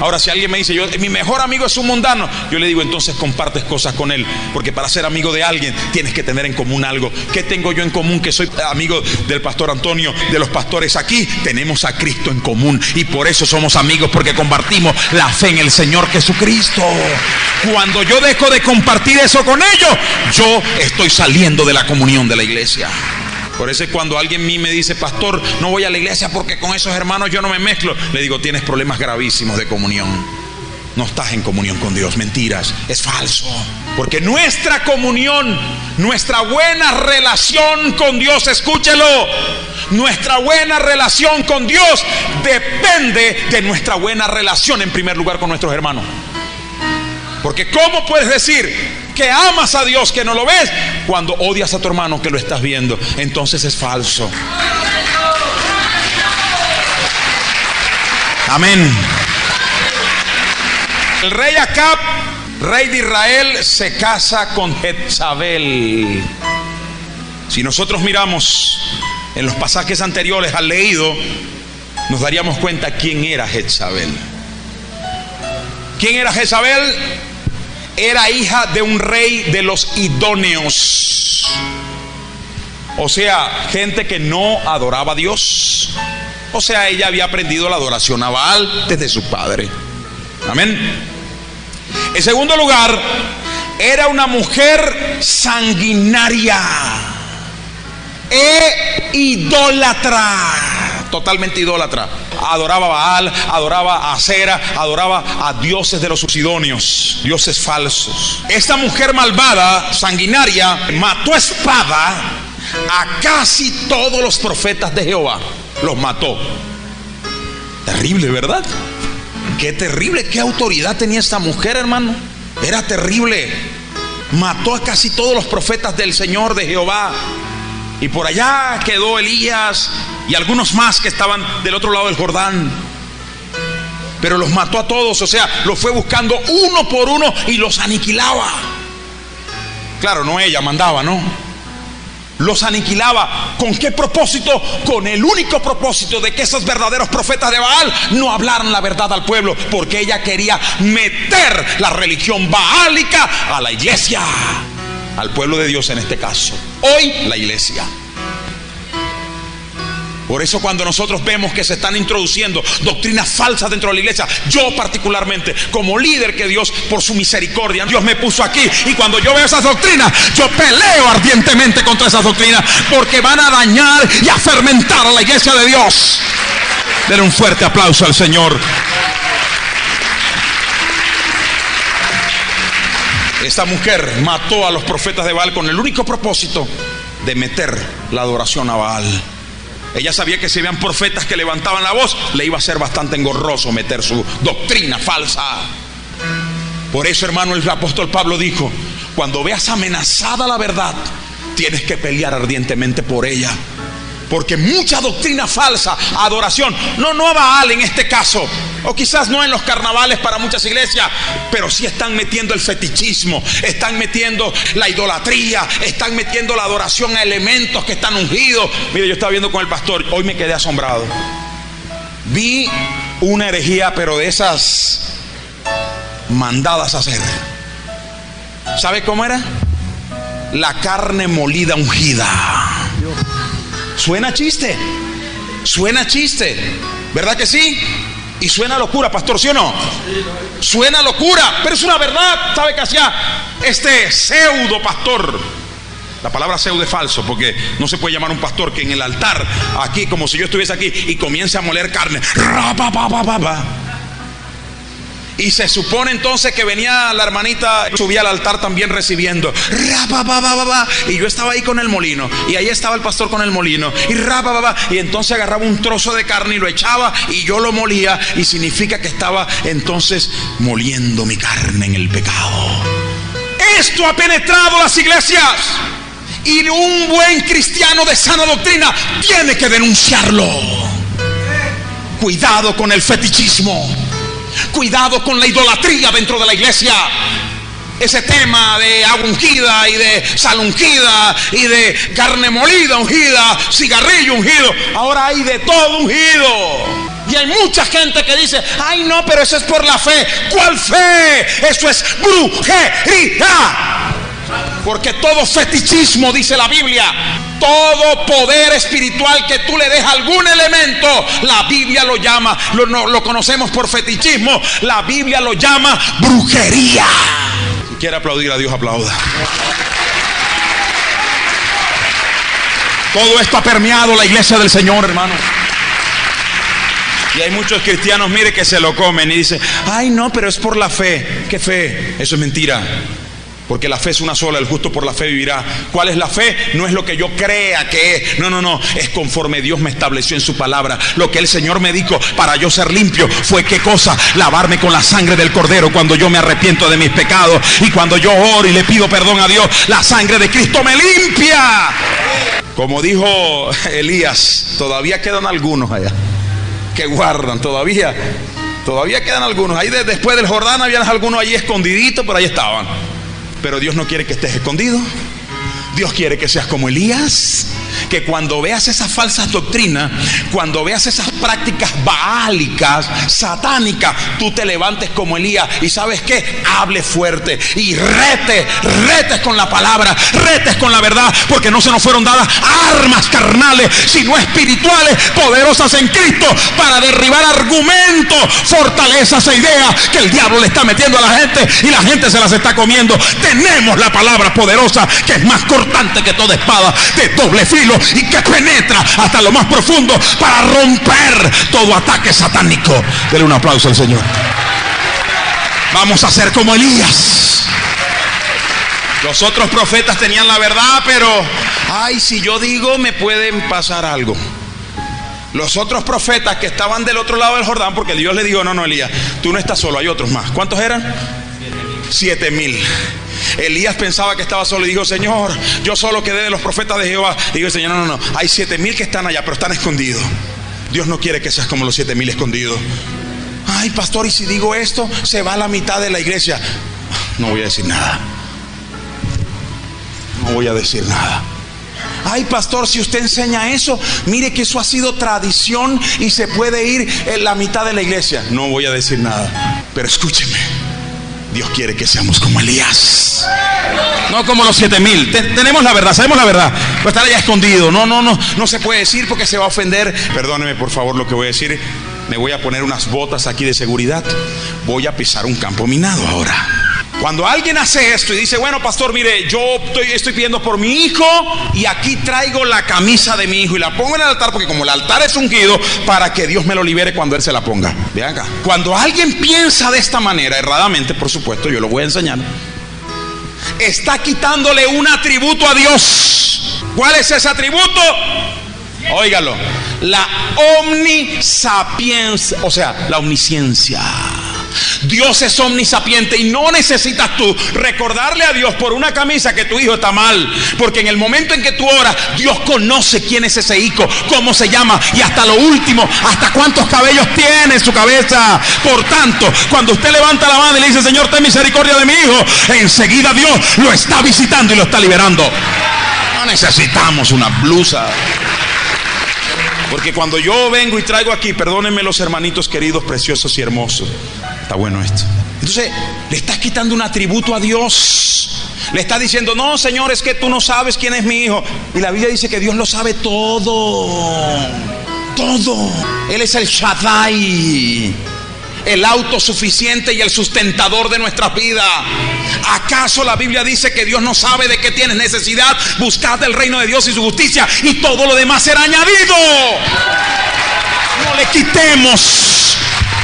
Ahora, si alguien me dice: mi mejor amigo es un mundano, yo le digo: entonces compartes cosas con él, porque para ser amigo de alguien tienes que tener en común algo. ¿Qué tengo yo en común? Que soy amigo del pastor Antonio, de los pastores aquí. Tenemos a Cristo en común y por eso somos amigos, porque compartimos la fe en el Señor Jesucristo. Cuando yo dejo de compartir eso con ellos, yo estoy saliendo de la comunión de la iglesia. Por eso es cuando alguien a mí me dice: pastor, no voy a la iglesia porque con esos hermanos yo no me mezclo, le digo: tienes problemas gravísimos de comunión. No estás en comunión con Dios. Mentiras, es falso. Porque nuestra comunión, nuestra buena relación con Dios, escúchelo, nuestra buena relación con Dios depende de nuestra buena relación en primer lugar con nuestros hermanos. Porque ¿cómo puedes decir que amas a Dios, que no lo ves, cuando odias a tu hermano que lo estás viendo? Entonces es falso. Amén. El rey Acab, rey de Israel, se casa con Jezabel. Si nosotros miramos en los pasajes anteriores al leído, nos daríamos cuenta quién era Jezabel. ¿Quién era Jezabel? Era hija de un rey de los idóneos, o sea, gente que no adoraba a Dios. O sea, ella había aprendido la adoración a Baal desde su padre. Amén. En segundo lugar, era una mujer sanguinaria e idólatra, totalmente idólatra. Adoraba a Baal, adoraba a Acera, adoraba a dioses de los sidonios, dioses falsos. Esta mujer malvada, sanguinaria, mató a espada a casi todos los profetas de Jehová. Los mató. Terrible, ¿verdad? Qué terrible, qué autoridad tenía esta mujer, hermano. Era terrible. Mató a casi todos los profetas del Señor, de Jehová. Y por allá quedó Elías y algunos más que estaban del otro lado del Jordán. Pero los mató a todos, o sea, los fue buscando uno por uno y los aniquilaba. Claro, no ella mandaba, ¿no? Los aniquilaba. ¿Con qué propósito? Con el único propósito de que esos verdaderos profetas de Baal no hablaran la verdad al pueblo, porque ella quería meter la religión baálica a la iglesia, al pueblo de Dios en este caso. Hoy la iglesia. Por eso cuando nosotros vemos que se están introduciendo doctrinas falsas dentro de la iglesia, yo particularmente como líder que Dios por su misericordia, Dios me puso aquí, y cuando yo veo esas doctrinas, yo peleo ardientemente contra esas doctrinas, porque van a dañar y a fermentar a la iglesia de Dios. Denle un fuerte aplauso al Señor. Esta mujer mató a los profetas de Baal con el único propósito de meter la adoración a Baal. Ella sabía que si habían profetas que levantaban la voz, le iba a ser bastante engorroso meter su doctrina falsa. Por eso, hermano, el apóstol Pablo dijo: cuando veas amenazada la verdad, tienes que pelear ardientemente por ella. Porque mucha doctrina falsa, adoración, no a Baal en este caso, o quizás no en los carnavales para muchas iglesias, pero sí están metiendo el fetichismo, están metiendo la idolatría, están metiendo la adoración a elementos que están ungidos. Mire, yo estaba viendo con el pastor, hoy me quedé asombrado. Vi una herejía, pero de esas mandadas a hacer. ¿Sabe cómo era? La carne molida ungida. Suena chiste, Suena chiste, ¿verdad que sí? Y suena locura, pastor, ¿sí o no? Suena locura, pero es una verdad. ¿Sabe qué hacía este pseudo pastor? La palabra pseudo es falso, porque no se puede llamar un pastor que en el altar, aquí, como si yo estuviese aquí, y comience a moler carne. Y se supone entonces que venía la hermanita, subía al altar también recibiendo. Y yo estaba ahí con el molino, y ahí estaba el pastor con el molino. Y entonces agarraba un trozo de carne y lo echaba, y yo lo molía. Y significa que estaba entonces moliendo mi carne en el pecado. Esto ha penetrado las iglesias, y un buen cristiano de sana doctrina tiene que denunciarlo. Cuidado con el fetichismo. Cuidado con la idolatría dentro de la iglesia. Ese tema de agua ungida y de sal ungida y de carne molida ungida, cigarrillo ungido. Ahora hay de todo ungido. Y hay mucha gente que dice: ay no, pero eso es por la fe. ¿Cuál fe? Eso es brujería. Porque todo fetichismo, dice la Biblia, todo poder espiritual que tú le des algún elemento, la Biblia lo llama, lo conocemos por fetichismo, la Biblia lo llama brujería. Si quiere aplaudir a Dios, aplauda. Todo esto ha permeado la iglesia del Señor, hermano. Y hay muchos cristianos, mire, que se lo comen y dicen: ay no, pero es por la fe. ¿Qué fe? Eso es mentira. Porque la fe es una sola, el justo por la fe vivirá. ¿Cuál es la fe? No es lo que yo crea que es. No, es conforme Dios me estableció en su palabra. Lo que el Señor me dijo para yo ser limpio fue, ¿qué cosa? Lavarme con la sangre del Cordero cuando yo me arrepiento de mis pecados. Y cuando yo oro y le pido perdón a Dios, la sangre de Cristo me limpia. Como dijo Elías, todavía quedan algunos allá que guardan, todavía quedan algunos. Ahí después del Jordán habían algunos allí escondiditos, pero ahí estaban. Pero Dios no quiere que estés escondido. Dios quiere que seas como Elías, que cuando veas esas falsas doctrinas, cuando veas esas prácticas baálicas, satánicas, tú te levantes como Elías y ¿sabes qué? Hable fuerte y retes con la palabra, retes con la verdad, porque no se nos fueron dadas armas carnales, sino espirituales, poderosas en Cristo, para derribar argumentos, fortalezas e ideas que el diablo le está metiendo a la gente y la gente se las está comiendo. Tenemos la palabra poderosa, que es más cortante que toda espada de doble filo y que penetra hasta lo más profundo para romper todo ataque satánico. Denle un aplauso al Señor. Vamos a ser como Elías. Los otros profetas tenían la verdad, pero ay, si yo digo me pueden pasar algo. Los otros profetas que estaban del otro lado del Jordán, porque Dios le dijo: no, Elías, tú no estás solo, hay otros más. ¿Cuántos eran? 7,000. Elías pensaba que estaba solo y dijo: Señor, yo solo quedé de los profetas de Jehová. Y digo: Señor, no, hay 7,000 que están allá, pero están escondidos. Dios no quiere que seas como los 7,000 escondidos. Ay, pastor, y si digo esto, se va a la mitad de la iglesia. No voy a decir nada. No voy a decir nada. Ay, pastor, si usted enseña eso, mire que eso ha sido tradición y se puede ir en la mitad de la iglesia. No voy a decir nada. Pero escúcheme, Dios quiere que seamos como Elías, no como los 7,000. Tenemos la verdad, sabemos la verdad, pero estar allá escondido, no se puede decir porque se va a ofender. Perdóneme por favor lo que voy a decir. Me voy a poner unas botas aquí de seguridad. Voy a pisar un campo minado ahora. Cuando alguien hace esto y dice: bueno, pastor, mire, yo estoy pidiendo por mi hijo y aquí traigo la camisa de mi hijo y la pongo en el altar, porque como el altar es ungido, para que Dios me lo libere cuando él se la ponga. Vean acá, cuando alguien piensa de esta manera, erradamente, por supuesto, yo lo voy a enseñar, está quitándole un atributo a Dios. ¿Cuál es ese atributo? Óigalo: la omnisapiencia, o sea, la omnisciencia. Dios es omnisapiente y no necesitas tú recordarle a Dios por una camisa que tu hijo está mal, porque en el momento en que tú oras, Dios conoce quién es ese hijo, cómo se llama y hasta lo último, hasta cuántos cabellos tiene en su cabeza. Por tanto, cuando usted levanta la mano y le dice: Señor, ten misericordia de mi hijo, enseguida Dios lo está visitando y lo está liberando. No necesitamos una blusa. Porque cuando yo vengo y traigo aquí, perdónenme los hermanitos queridos, preciosos y hermosos, está bueno esto. Entonces le estás quitando un atributo a Dios. Le está diciendo: no, Señor, es que tú no sabes quién es mi hijo. Y la Biblia dice que Dios lo sabe todo. todo. Él es el Shaddai, el autosuficiente y el sustentador de nuestra vida. ¿Acaso la Biblia dice que Dios no sabe de qué tienes necesidad? Buscad el reino de Dios y su justicia, y todo lo demás será añadido.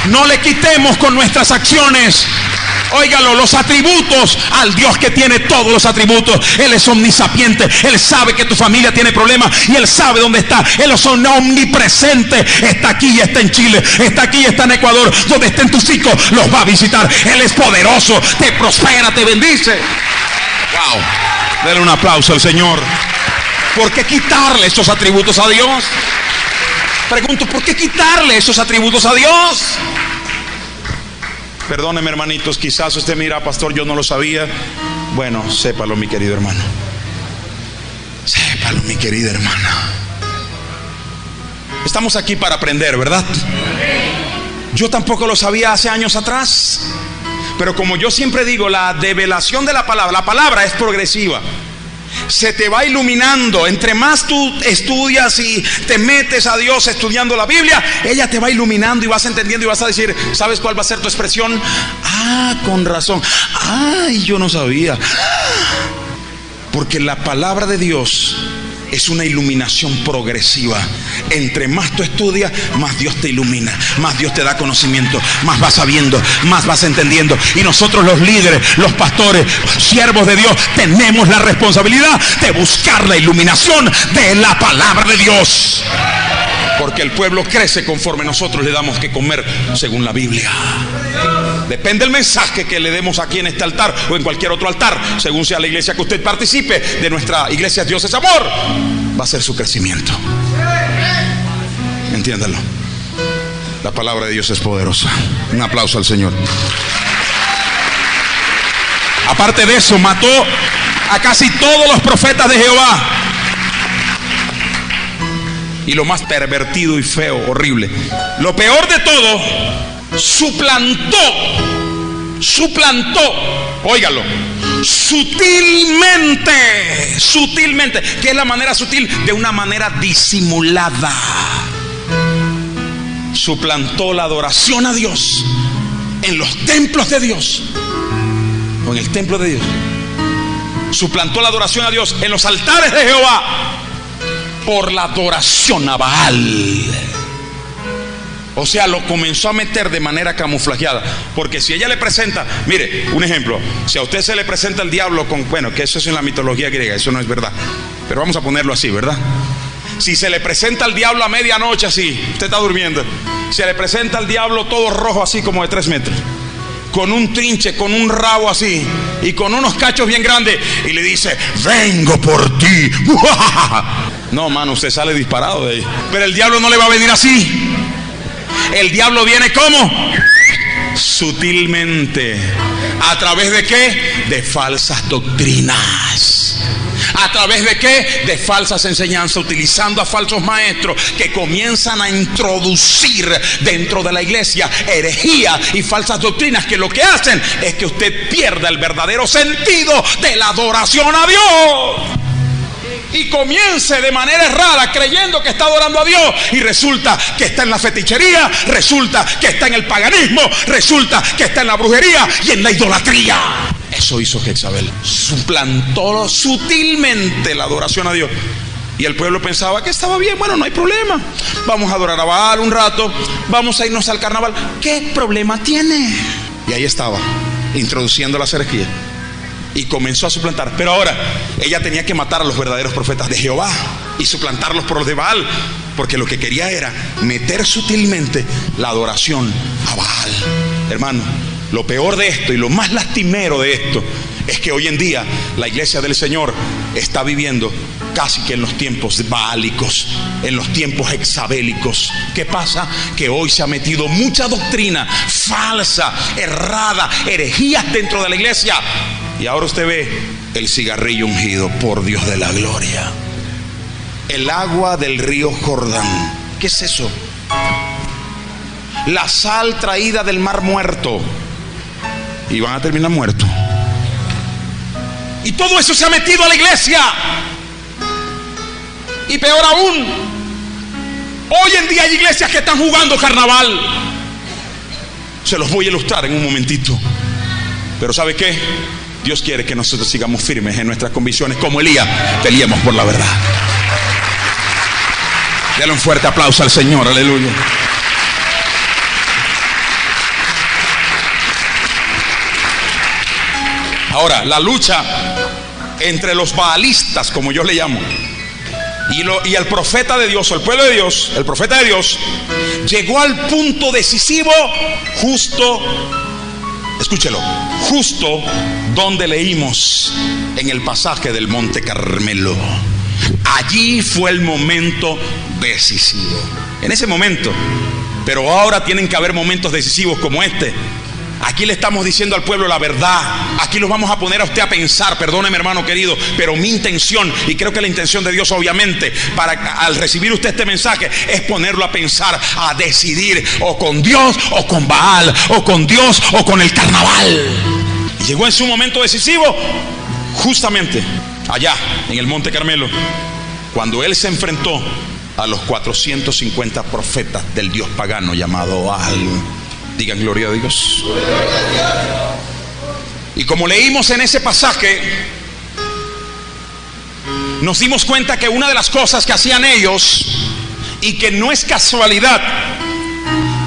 No le quitemos con nuestras acciones. Óigalo, los atributos al Dios que tiene todos los atributos. Él es omnisapiente. Él sabe que tu familia tiene problemas y Él sabe dónde está. Él es omnipresente. Está aquí y está en Chile. Está aquí y está en Ecuador. Donde estén tus hijos, los va a visitar. Él es poderoso. Te prospera, te bendice. Wow. Dale un aplauso al Señor. ¿Por qué quitarle esos atributos a Dios? Pregunto, ¿por qué quitarle esos atributos a Dios? Perdóneme, hermanitos, quizás usted mira, pastor, yo no lo sabía. Bueno, sépalo, mi querido hermano. Sépalo, mi querida hermana. Estamos aquí para aprender, ¿verdad? Yo tampoco lo sabía hace años atrás. Pero como yo siempre digo, la develación de la palabra es progresiva. Se te va iluminando. Entre más tú estudias y te metes a Dios estudiando la Biblia, ella te va iluminando y vas entendiendo y vas a decir, ¿sabes cuál va a ser tu expresión? Ah, con razón. Ay, yo no sabía. Porque la palabra de Dios es una iluminación progresiva. Entre más tú estudias, más Dios te ilumina, más Dios te da conocimiento, más vas sabiendo, más vas entendiendo. Y nosotros, los líderes, los pastores, siervos de Dios, tenemos la responsabilidad de buscar la iluminación de la palabra de Dios. Porque el pueblo crece conforme nosotros le damos que comer según la Biblia. Depende del mensaje que le demos aquí en este altar o en cualquier otro altar, según sea la iglesia que usted participe. De nuestra iglesia Dios es amor, va a ser su crecimiento. Entiéndalo. La palabra de Dios es poderosa. Un aplauso al Señor. Aparte de eso, mató a casi todos los profetas de Jehová. Y lo más pervertido y feo, horrible, lo peor de todo, suplantó, óigalo, sutilmente. ¿Qué es la manera sutil? De una manera disimulada. Suplantó la adoración a Dios en los templos de Dios, o en el templo de Dios. Suplantó la adoración a Dios en los altares de Jehová por la adoración a Baal. O sea, lo comenzó a meter de manera camuflajeada. Porque si ella le presenta, mire, un ejemplo, si a usted se le presenta el diablo con, bueno, que eso es en la mitología griega, eso no es verdad, pero vamos a ponerlo así, ¿verdad? Si se le presenta el diablo a medianoche así, usted está durmiendo, se le presenta el diablo todo rojo así como de 3 metros, con un trinche, con un rabo así y con unos cachos bien grandes, y le dice, vengo por ti. No, mano, usted sale disparado de ahí. Pero el diablo no le va a venir así. El diablo viene ¿cómo? Sutilmente. ¿A través de qué? De falsas doctrinas. ¿A través de qué? De falsas enseñanzas, utilizando a falsos maestros que comienzan a introducir dentro de la iglesia herejía y falsas doctrinas, que lo que hacen es que usted pierda el verdadero sentido de la adoración a Dios. Y comience de manera errada creyendo que está adorando a Dios, y resulta que está en la fetichería, resulta que está en el paganismo, resulta que está en la brujería y en la idolatría. Eso hizo Jezabel. Suplantó sutilmente la adoración a Dios. Y el pueblo pensaba que estaba bien. Bueno, no hay problema, vamos a adorar a Baal un rato, vamos a irnos al carnaval. ¿Qué problema tiene? Y ahí estaba, introduciendo las herejías. Y comenzó a suplantar. Pero ahora ella tenía que matar a los verdaderos profetas de Jehová y suplantarlos por los de Baal, porque lo que quería era meter sutilmente la adoración a Baal. Hermano, lo peor de esto y lo más lastimero de esto es que hoy en día la iglesia del Señor está viviendo casi que en los tiempos baalicos, en los tiempos hexabélicos. ¿Qué pasa? Que hoy se ha metido mucha doctrina falsa, errada, herejías dentro de la iglesia. Y ahora usted ve el cigarrillo ungido por Dios de la gloria, el agua del río Jordán. ¿Qué es eso? La sal traída del mar muerto, y van a terminar muertos. Y todo eso se ha metido a la iglesia. Y peor aún, Hoy en día hay iglesias que están jugando carnaval. Se los voy a ilustrar en un momentito. Pero ¿sabe qué? Dios quiere que nosotros sigamos firmes en nuestras convicciones. Como Elías, peleemos por la verdad. Dale un fuerte aplauso al Señor, aleluya. Ahora, la lucha entre los baalistas, como yo le llamo, y el profeta de Dios, o el pueblo de Dios, el profeta de Dios, llegó al punto decisivo justo, escúchelo, justo donde leímos en el pasaje del Monte Carmelo. Allí fue el momento decisivo. En ese momento, pero ahora tienen que haber momentos decisivos como este. Aquí le estamos diciendo al pueblo la verdad. Aquí los vamos a poner a usted a pensar. Perdóneme, hermano querido, pero mi intención, y creo que la intención de Dios obviamente, al recibir usted este mensaje, es ponerlo a pensar, a decidir, o con Dios o con Baal, o con Dios o con el carnaval. Y llegó en su momento decisivo justamente allá en el Monte Carmelo, cuando él se enfrentó a los 450 profetas del dios pagano llamado Baal. Digan gloria a Dios. Y como leímos en ese pasaje, nos dimos cuenta que una de las cosas que hacían ellos, y que no es casualidad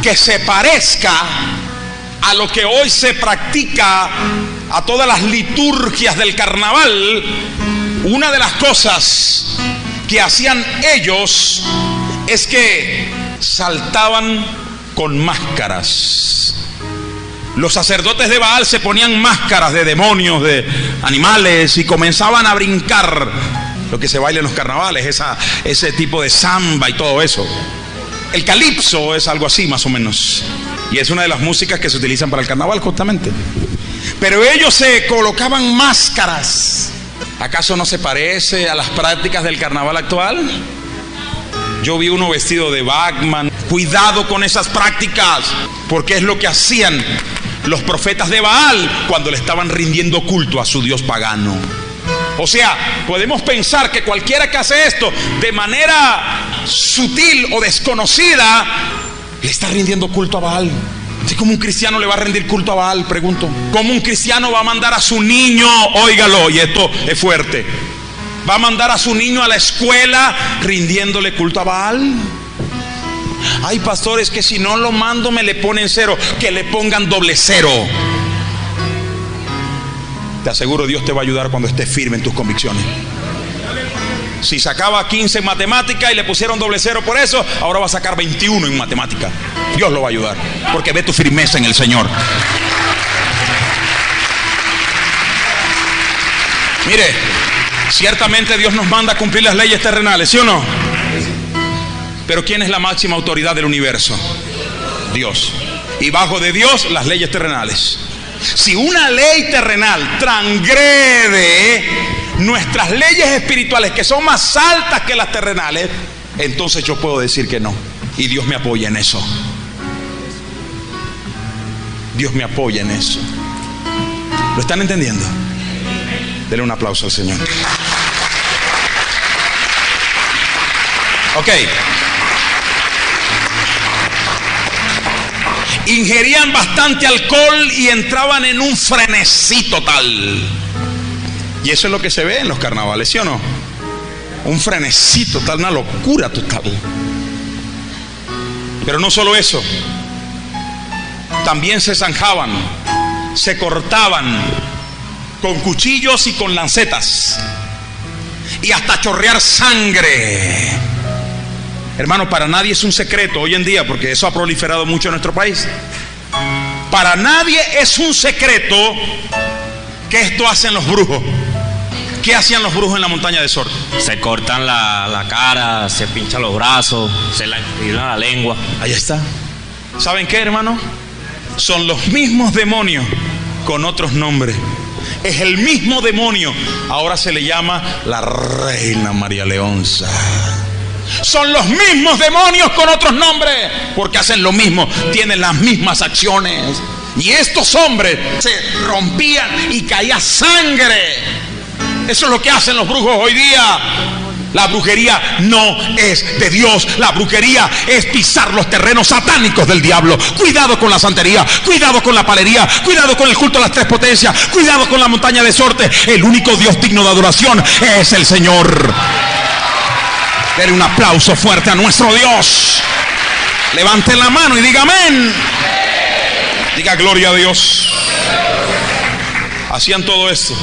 que se parezca a lo que hoy se practica, a todas las liturgias del carnaval, una de las cosas que hacían ellos es que saltaban con máscaras. Los sacerdotes de Baal se ponían máscaras de demonios, de animales, y comenzaban a brincar, lo que se baila en los carnavales, ese tipo de samba y todo eso. El calipso es algo así más o menos, y es una de las músicas que se utilizan para el carnaval justamente. Pero ellos se colocaban máscaras. ¿Acaso no se parece a las prácticas del carnaval actual? Yo vi uno vestido de Batman. Cuidado con esas prácticas, porque es lo que hacían los profetas de Baal cuando le estaban rindiendo culto a su dios pagano. O sea, podemos pensar que cualquiera que hace esto de manera sutil o desconocida le está rindiendo culto a Baal. ¿Cómo un cristiano le va a rendir culto a Baal? Pregunto. ¿Cómo un cristiano va a mandar a su niño, óigalo, y esto es fuerte, va a mandar a su niño a la escuela rindiéndole culto a Baal? Hay pastores que si no lo mando me le ponen 0. Que le pongan $0. Te aseguro, Dios te va a ayudar cuando estés firme en tus convicciones. Si sacaba 15 en matemática y le pusieron $0 por eso, ahora va a sacar 21 en matemática. Dios lo va a ayudar, porque ve tu firmeza en el Señor. Mire, ciertamente Dios nos manda a cumplir las leyes terrenales, ¿sí o no? Pero ¿quién es la máxima autoridad del universo? Dios. Y bajo de Dios las leyes terrenales. Si una ley terrenal transgrede nuestras leyes espirituales, que son más altas que las terrenales, entonces yo puedo decir que no. Y Dios me apoya en eso. Dios me apoya en eso. ¿Lo están entendiendo? Denle un aplauso al Señor. Ok. Ingerían bastante alcohol y entraban en un frenesí total. Y eso es lo que se ve en los carnavales, ¿sí o no? Un frenesí total, una locura total. Pero no solo eso, también se zanjaban, se cortaban con cuchillos y con lancetas, y hasta chorrear sangre. Hermano, para nadie es un secreto hoy en día, porque eso ha proliferado mucho en nuestro país. Para nadie es un secreto que esto hacen los brujos. ¿Qué hacían los brujos en la montaña de Sor? Se cortan la cara, se pinchan los brazos, se la estiran la lengua. Ahí está. ¿Saben qué, hermano? Son los mismos demonios con otros nombres. Es el mismo demonio. Ahora se le llama la Reina María Leonza. Son los mismos demonios con otros nombres, porque hacen lo mismo, tienen las mismas acciones. Y estos hombres se rompían y caía sangre. Eso es lo que hacen los brujos hoy día. La brujería no es de Dios. La brujería es pisar los terrenos satánicos del diablo. Cuidado con la santería, cuidado con la palería, cuidado con el culto a las tres potencias, cuidado con la montaña de sorte. El único Dios digno de adoración es el Señor. Denle un aplauso fuerte a nuestro Dios. Levanten la mano y diga amén. Diga gloria a Dios. Hacían todo esto.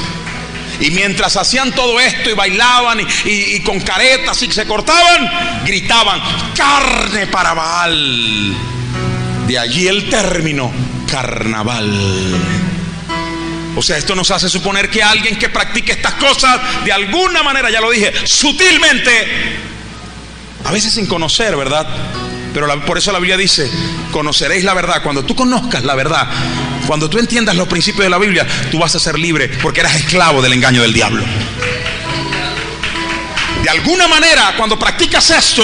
Y mientras hacían todo esto y bailaban y con caretas y se cortaban, gritaban: carne para Baal. De allí el término carnaval. O sea, esto nos hace suponer que alguien que practique estas cosas de alguna manera, ya lo dije, sutilmente, a veces sin conocer, ¿verdad? Pero por eso la Biblia dice: conoceréis la verdad. Cuando tú conozcas la verdad, cuando tú entiendas los principios de la Biblia, tú vas a ser libre, porque eras esclavo del engaño del diablo. De alguna manera, cuando practicas esto,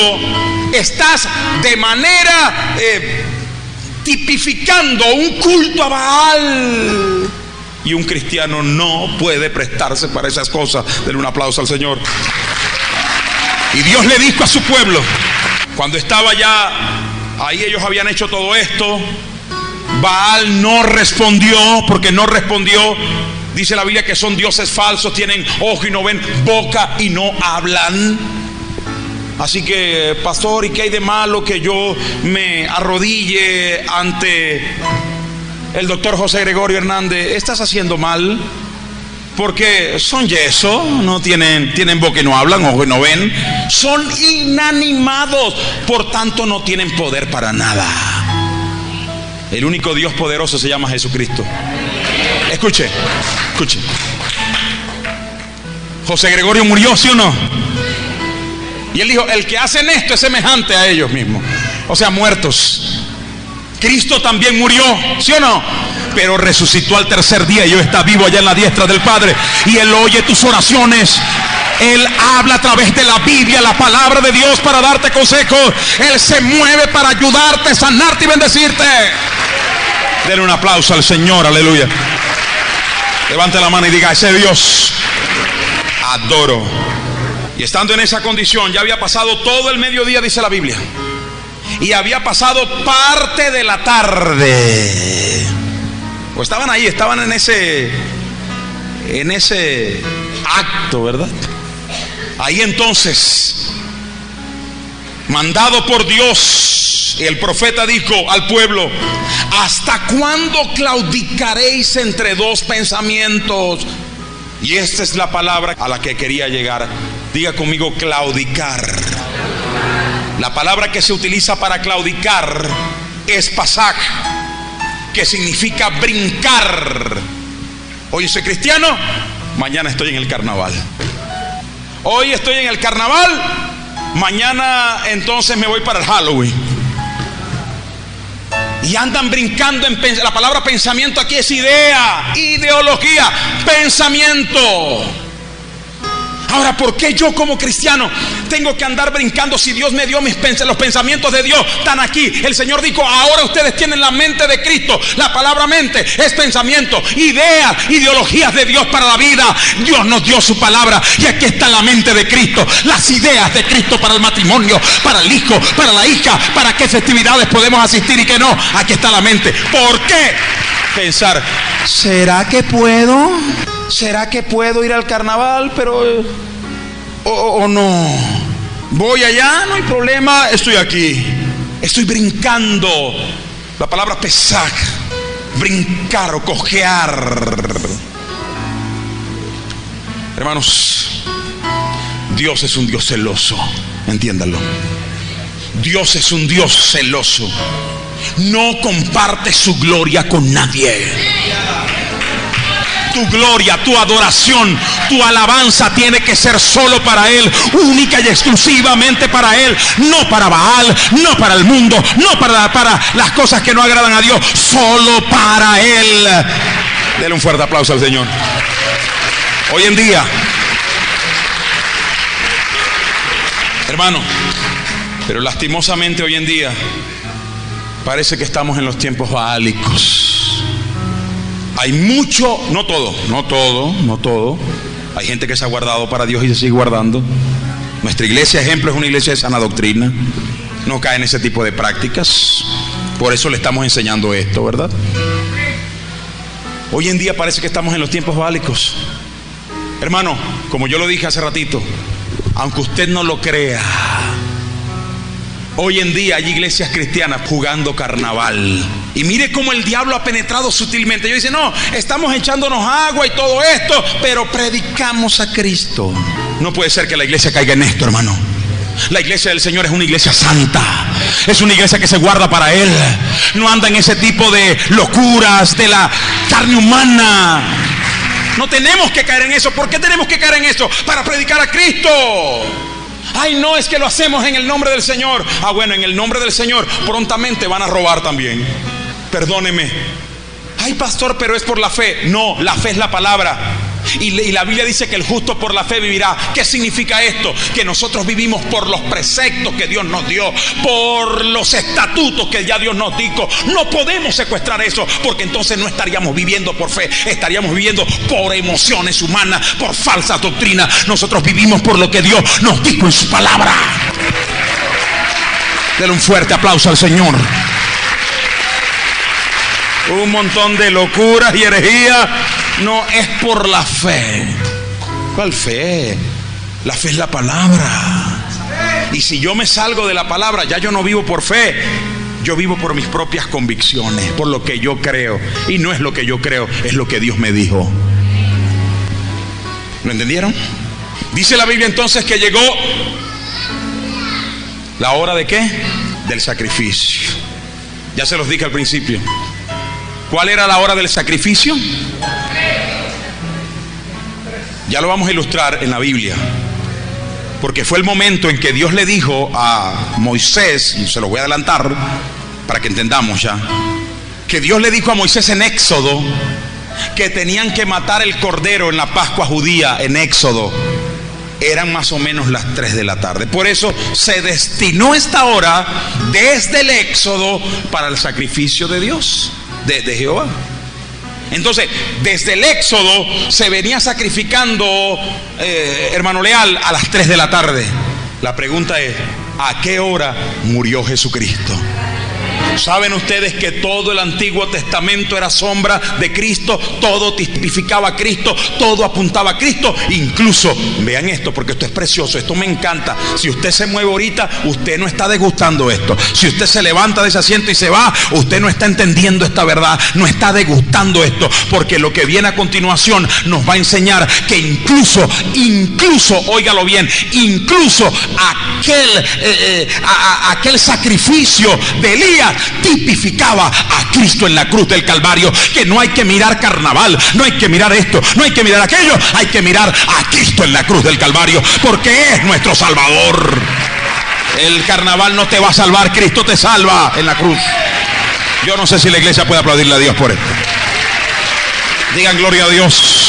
estás de manera tipificando un culto a Baal. Y un cristiano no puede prestarse para esas cosas. Denle un aplauso al Señor. Y Dios le dijo a su pueblo, cuando estaba ya ahí, ellos habían hecho todo esto. Baal no respondió, porque no respondió. Dice la Biblia que son dioses falsos, tienen ojo y no ven, boca y no hablan. Así que, pastor, ¿y qué hay de malo que yo me arrodille ante el doctor José Gregorio Hernández? Estás haciendo mal, porque son yeso, no tienen boca y no hablan, ojo y no ven, son inanimados, por tanto no tienen poder para nada. El único Dios poderoso se llama Jesucristo. Escuche. José Gregorio murió, ¿sí o no? Y él dijo: el que hacen esto es semejante a ellos mismos, o sea, muertos. Cristo también murió, ¿sí o no? Pero resucitó al tercer día y hoy está vivo allá en la diestra del Padre. Y Él oye tus oraciones. Él habla a través de la Biblia, la palabra de Dios, para darte consejos. Él se mueve para ayudarte, sanarte y bendecirte. Denle un aplauso al Señor, aleluya. Levante la mano y diga: ese Dios adoro. Y estando en esa condición, ya había pasado todo el mediodía, dice la Biblia, y había pasado parte de la tarde. O estaban ahí, estaban en ese acto, ¿verdad? Ahí entonces, mandado por Dios, el profeta dijo al pueblo: ¿hasta cuándo claudicaréis entre dos pensamientos? Y esta es la palabra a la que quería llegar. Diga conmigo: claudicar. La palabra que se utiliza para claudicar es pasaj, que significa brincar. Hoy soy cristiano, mañana estoy en el carnaval. Hoy estoy en el carnaval, mañana entonces me voy para el Halloween. Y andan brincando en la palabra pensamiento. Aquí es idea, ideología, pensamiento. Ahora, ¿por qué yo como cristiano tengo que andar brincando si Dios me dio los pensamientos de Dios? Están aquí. El Señor dijo: ahora ustedes tienen la mente de Cristo. La palabra mente es pensamiento, ideas, ideologías de Dios para la vida. Dios nos dio su palabra y aquí está la mente de Cristo, las ideas de Cristo para el matrimonio, para el hijo, para la hija, para qué festividades podemos asistir y qué no. Aquí está la mente. ¿Por qué pensar: ¿será que puedo? ¿Será que puedo ir al carnaval? Pero o no. Voy allá, no hay problema, estoy aquí. Estoy brincando. La palabra pesaj, brincar o cojear. Hermanos, Dios es un Dios celoso. Entiéndanlo. Dios es un Dios celoso. No comparte su gloria con nadie. Tu gloria, tu adoración, tu alabanza tiene que ser solo para Él, única y exclusivamente para Él, no para Baal, no para el mundo, no para las cosas que no agradan a Dios, solo para Él. Denle un fuerte aplauso al Señor. Hoy en día, hermano, pero lastimosamente hoy en día parece que estamos en los tiempos baálicos. Hay mucho, no todo. Hay gente que se ha guardado para Dios y se sigue guardando. Nuestra iglesia ejemplo es una iglesia de sana doctrina, no cae en ese tipo de prácticas. Por eso le estamos enseñando esto, ¿verdad? Hoy en día parece que estamos en los tiempos bálicos. Hermano, como yo lo dije hace ratito, aunque usted no lo crea, hoy en día hay iglesias cristianas jugando carnaval. Y mire cómo el diablo ha penetrado sutilmente. Yo dice, no, estamos echándonos agua y todo esto, pero predicamos a Cristo. No puede ser que la iglesia caiga en esto, hermano. La iglesia del Señor es una iglesia santa, es una iglesia que se guarda para Él. No anda en ese tipo de locuras de la carne humana. No tenemos que caer en eso. ¿Por qué tenemos que caer en eso? Para predicar a Cristo. Ay, no, es que lo hacemos en el nombre del Señor. Ah, bueno, en el nombre del Señor prontamente van a robar también. Perdóneme. Ay, pastor, pero es por la fe. No, la fe es la palabra. Y la Biblia dice que el justo por la fe vivirá. ¿Qué significa esto? Que nosotros vivimos por los preceptos que Dios nos dio, por los estatutos que ya Dios nos dijo. No podemos secuestrar eso, porque entonces no estaríamos viviendo por fe, estaríamos viviendo por emociones humanas, por falsas doctrinas. Nosotros vivimos por lo que Dios nos dijo en su palabra. Denle un fuerte aplauso al Señor. Un montón de locuras y herejías. No es por la fe. ¿Cuál fe? La fe es la palabra. Y si yo me salgo de la palabra, ya yo no vivo por fe. Yo vivo por mis propias convicciones, por lo que yo creo. Y no es lo que yo creo, es lo que Dios me dijo. ¿Lo entendieron? Dice la Biblia entonces que llegó la hora de ¿qué? Del sacrificio. Ya se los dije al principio. ¿Cuál era la hora del sacrificio? Ya lo vamos a ilustrar en la Biblia, porque fue el momento en que Dios le dijo a Moisés, y se lo voy a adelantar para que entendamos ya, que Dios le dijo a Moisés en Éxodo que tenían que matar el cordero en la Pascua judía. En Éxodo eran más o menos las 3 de la tarde. Por eso se destinó esta hora desde el Éxodo para el sacrificio de Dios, de Jehová. Entonces, desde el Éxodo se venía sacrificando, hermano Leal, a las 3 de la tarde. La pregunta es, ¿a qué hora murió Jesucristo? ¿Saben ustedes que todo el Antiguo Testamento era sombra de Cristo? Todo tipificaba a Cristo, todo apuntaba a Cristo. Incluso, vean esto, porque esto es precioso, esto me encanta. Si usted se mueve ahorita, usted no está degustando esto. Si usted se levanta de ese asiento y se va, usted no está entendiendo esta verdad, no está degustando esto. Porque lo que viene a continuación nos va a enseñar que incluso, óigalo bien, incluso aquel sacrificio de Elías tipificaba a Cristo en la cruz del Calvario. Que no hay que mirar carnaval, no hay que mirar esto, no hay que mirar aquello, hay que mirar a Cristo en la cruz del Calvario, porque es nuestro Salvador. El carnaval no te va a salvar, Cristo te salva en la cruz. Yo no sé si la iglesia puede aplaudirle a Dios por esto. Digan gloria a Dios.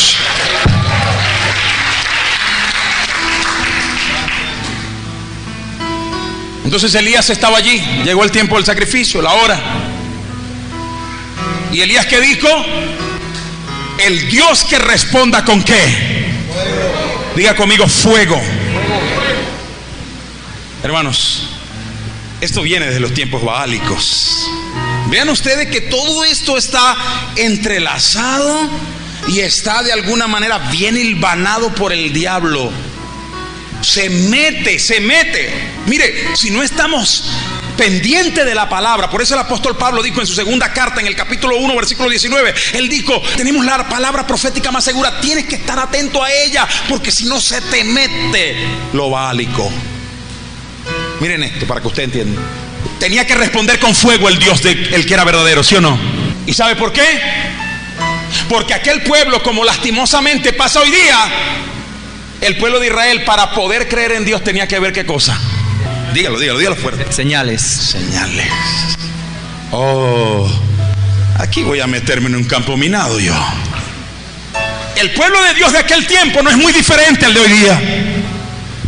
Entonces Elías estaba allí, llegó el tiempo del sacrificio, la hora. ¿Y Elías qué dijo? El Dios que responda ¿con qué? Fuego. Diga conmigo, fuego. Hermanos, esto viene desde los tiempos baálicos. Vean ustedes que todo esto está entrelazado y está de alguna manera bien hilvanado por el diablo. Se mete. Mire, si no estamos pendientes de la palabra, por eso el apóstol Pablo dijo en su segunda carta, en el capítulo 1, versículo 19, él dijo, tenemos la palabra profética más segura, tienes que estar atento a ella, porque si no se te mete lo bálico. Miren esto para que usted entienda. Tenía que responder con fuego el Dios el que era verdadero, ¿sí o no? ¿Y sabe por qué? Porque aquel pueblo, como lastimosamente pasa hoy día, el pueblo de Israel, para poder creer en Dios, tenía que ver ¿qué cosa? Dígalo fuerte. Señales. Oh, aquí voy a meterme en un campo minado yo. El pueblo de Dios de aquel tiempo no es muy diferente al de hoy día.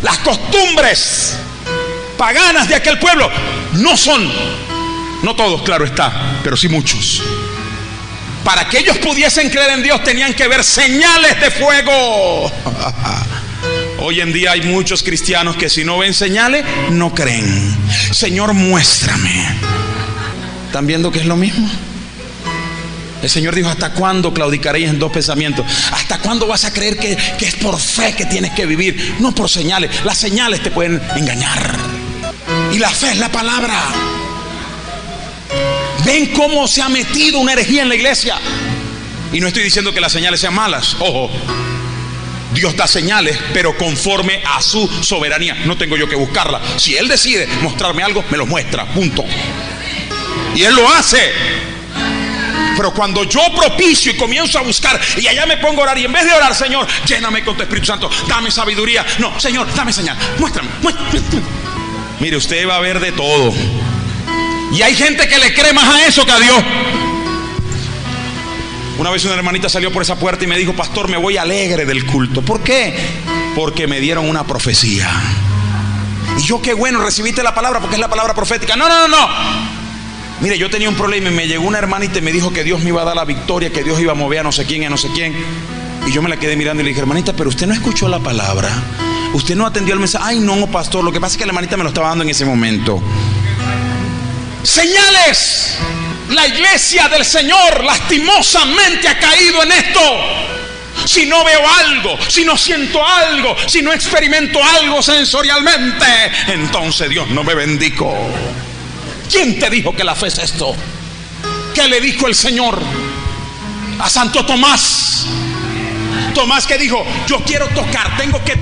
Las costumbres paganas de aquel pueblo no todos, claro está, pero sí muchos. Para que ellos pudiesen creer en Dios tenían que ver señales de fuego. Hoy en día hay muchos cristianos que si no ven señales, no creen. Señor, muéstrame. ¿Están viendo que es lo mismo? El Señor dijo: ¿hasta cuándo claudicaréis en dos pensamientos? ¿Hasta cuándo vas a creer que es por fe que tienes que vivir? No por señales. Las señales te pueden engañar, y la fe es la palabra. ¿Ven cómo se ha metido una herejía en la iglesia? Y no estoy diciendo que las señales sean malas. Ojo, Dios da señales, pero conforme a su soberanía. No tengo yo que buscarla. Si Él decide mostrarme algo, me lo muestra, punto. Y Él lo hace. Pero cuando yo propicio y comienzo a buscar, y allá me pongo a orar, y en vez de orar: Señor, lléname con tu Espíritu Santo, dame sabiduría. No, Señor, dame señal, muéstrame. Mire, usted va a ver de todo. Y hay gente que le cree más a eso que a Dios. Una vez una hermanita salió por esa puerta y me dijo: pastor, me voy alegre del culto. ¿Por qué? Porque me dieron una profecía. Y yo: qué bueno, recibiste la palabra, porque es la palabra profética. No. Mire, yo tenía un problema y me llegó una hermanita y me dijo que Dios me iba a dar la victoria, que Dios iba a mover a no sé quién, a no sé quién. Y yo me la quedé mirando y le dije: hermanita, pero usted no escuchó la palabra, usted no atendió el mensaje. Ay, no, pastor, lo que pasa es que la hermanita me lo estaba dando en ese momento. Señales. La iglesia del Señor lastimosamente ha caído en esto. Si no veo algo, si no siento algo, si no experimento algo sensorialmente, entonces Dios no me bendijo. ¿Quién te dijo que la fe es esto? ¿Qué le dijo el Señor a Santo Tomás? Tomás, que dijo: yo quiero tocar, tengo que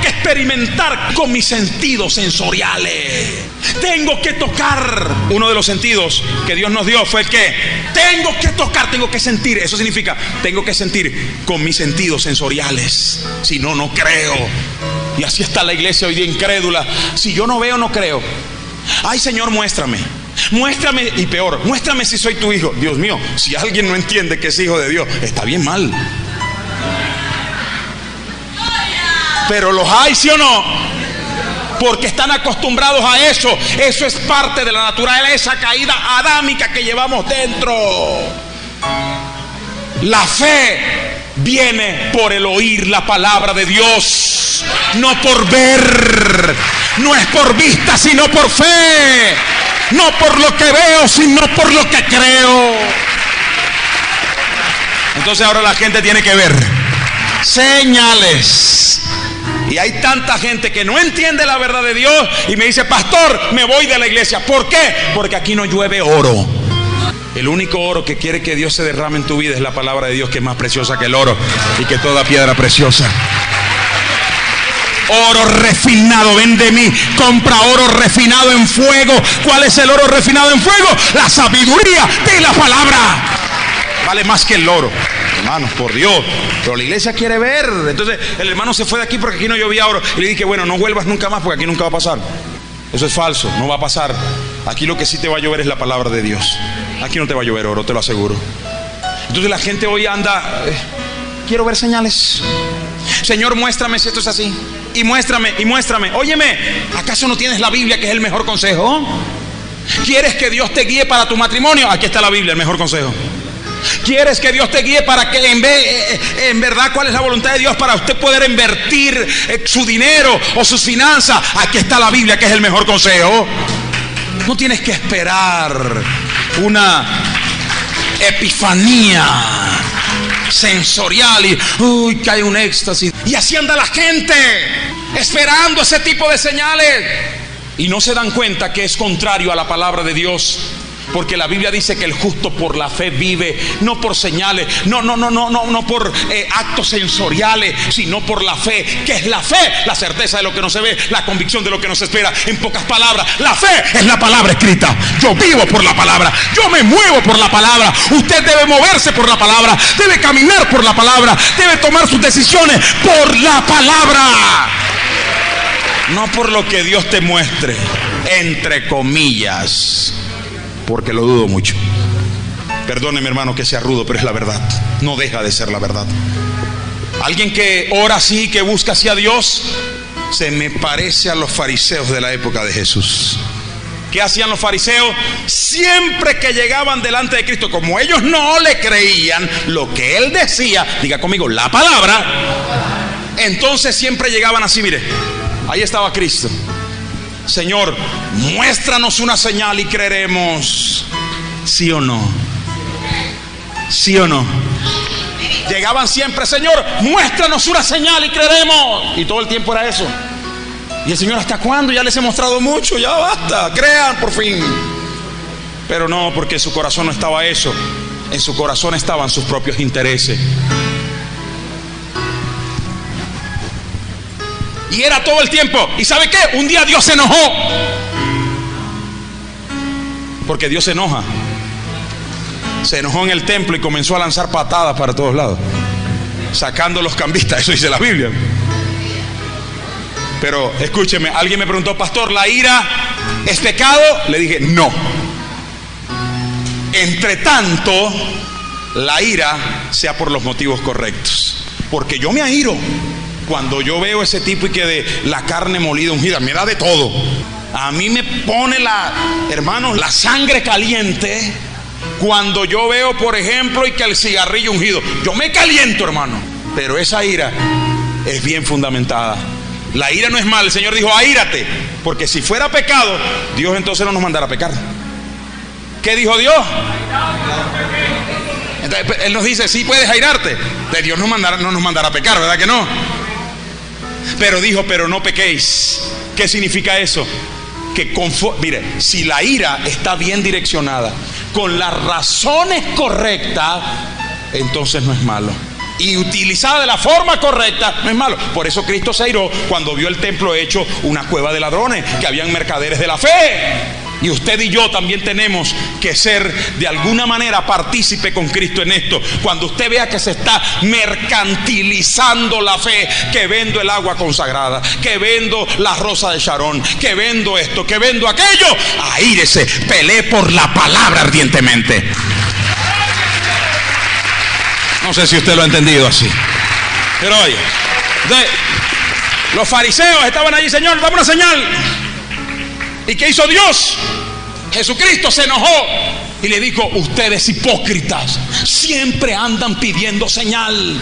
experimentar con mis sentidos sensoriales. Tengo que tocar. Uno de los sentidos que Dios nos dio fue el que tengo que tocar, tengo que sentir. Eso significa: tengo que sentir con mis sentidos sensoriales. Si no, no creo. Y así está la iglesia hoy día, incrédula. Si yo no veo, no creo. Ay, Señor, muéstrame. Y peor, muéstrame si soy tu hijo. Dios mío, si alguien no entiende que es hijo de Dios, está bien mal. Pero los hay, ¿sí o no? Porque están acostumbrados a eso. Eso es parte de la naturaleza caída adámica que llevamos dentro. La fe viene por el oír la palabra de Dios, no por ver. No es por vista, sino por fe. No por lo que veo, sino por lo que creo. Entonces ahora la gente tiene que ver señales. Y hay tanta gente que no entiende la verdad de Dios y me dice: pastor, me voy de la iglesia. ¿Por qué? Porque aquí no llueve oro. El único oro que quiere que Dios se derrame en tu vida es la palabra de Dios, que es más preciosa que el oro y que toda piedra preciosa. Oro refinado, ven de mí, compra oro refinado en fuego. ¿Cuál es el oro refinado en fuego? La sabiduría de la palabra. Vale más que el oro, hermanos, por Dios. Pero la iglesia quiere ver. Entonces el hermano se fue de aquí porque aquí no llovía oro. Y le dije: bueno, no vuelvas nunca más, porque aquí nunca va a pasar. Eso es falso, no va a pasar. Aquí lo que sí te va a llover es la palabra de Dios. Aquí no te va a llover oro, te lo aseguro. Entonces la gente hoy anda: quiero ver señales. Señor, muéstrame si esto es así. Y muéstrame. Óyeme, ¿acaso no tienes la Biblia, que es el mejor consejo? ¿Quieres que Dios te guíe para tu matrimonio? Aquí está la Biblia, el mejor consejo. ¿Quieres que Dios te guíe para que en verdad cuál es la voluntad de Dios para usted poder invertir su dinero o sus finanzas? Aquí está la Biblia, que es el mejor consejo. No tienes que esperar una epifanía sensorial y que hay un éxtasis. Y así anda la gente, esperando ese tipo de señales, y no se dan cuenta que es contrario a la palabra de Dios. Porque la Biblia dice que el justo por la fe vive, no por señales, no por actos sensoriales, sino por la fe. ¿Qué es la fe? La certeza de lo que no se ve, la convicción de lo que no se espera. En pocas palabras, la fe es la palabra escrita. Yo vivo por la palabra, yo me muevo por la palabra. Usted debe moverse por la palabra, debe caminar por la palabra, debe tomar sus decisiones por la palabra, no por lo que Dios te muestre, entre comillas. Porque lo dudo mucho. Perdóneme, hermano, que sea rudo, pero es la verdad. No deja de ser la verdad. Alguien que ora así, que busca así a Dios, se me parece a los fariseos de la época de Jesús. ¿Qué hacían los fariseos? Siempre que llegaban delante de Cristo, como ellos no le creían lo que Él decía, diga conmigo, la palabra, Entonces siempre llegaban así, mire, ahí estaba Cristo. Señor, muéstranos una señal y creeremos. ¿Sí o no? ¿Sí o no? Llegaban siempre, Señor, muéstranos una señal y creeremos. Y todo el tiempo era eso. Y el Señor, ¿hasta cuándo? Ya les he mostrado mucho, ya basta, crean por fin. Pero no, porque en su corazón no estaba eso. En su corazón estaban sus propios intereses. Y era todo el tiempo. ¿Y sabe qué? Un día Dios se enojó. Porque Dios se enoja. Se enojó en el templo y comenzó a lanzar patadas para todos lados, sacando los cambistas. Eso dice la Biblia. Pero escúcheme, alguien me preguntó, pastor, ¿la ira es pecado? Le dije, no. Entre tanto, la ira sea por los motivos correctos. Porque yo me airo cuando yo veo ese tipo y que de la carne molida, ungida, me da de todo. A mí me pone hermanos, la sangre caliente cuando yo veo, por ejemplo, y que el cigarrillo ungido. Yo me caliento, hermano. Pero esa ira es bien fundamentada. La ira no es mal. El Señor dijo, aírate. Porque si fuera pecado, Dios entonces no nos mandara a pecar. ¿Qué dijo Dios? Entonces, Él nos dice, sí puedes airarte. De Dios no nos mandará a pecar, ¿verdad que no? Pero dijo, pero no pequéis. ¿Qué significa eso? Que mire, si la ira está bien direccionada, con las razones correctas, entonces no es malo. Y utilizada de la forma correcta, no es malo. Por eso Cristo se airó cuando vio el templo hecho una cueva de ladrones, que habían mercaderes de la fe. Y usted y yo también tenemos que ser de alguna manera partícipe con Cristo en esto. Cuando usted vea que se está mercantilizando la fe, que vendo el agua consagrada, que vendo la rosa de Sharon, que vendo esto, que vendo aquello, aírese, pelee por la palabra ardientemente. No sé si usted lo ha entendido así. Pero oye, los fariseos estaban allí, Señor, dame una señal. ¿Y qué hizo Dios? Jesucristo se enojó y le dijo, ustedes hipócritas, siempre andan pidiendo señal.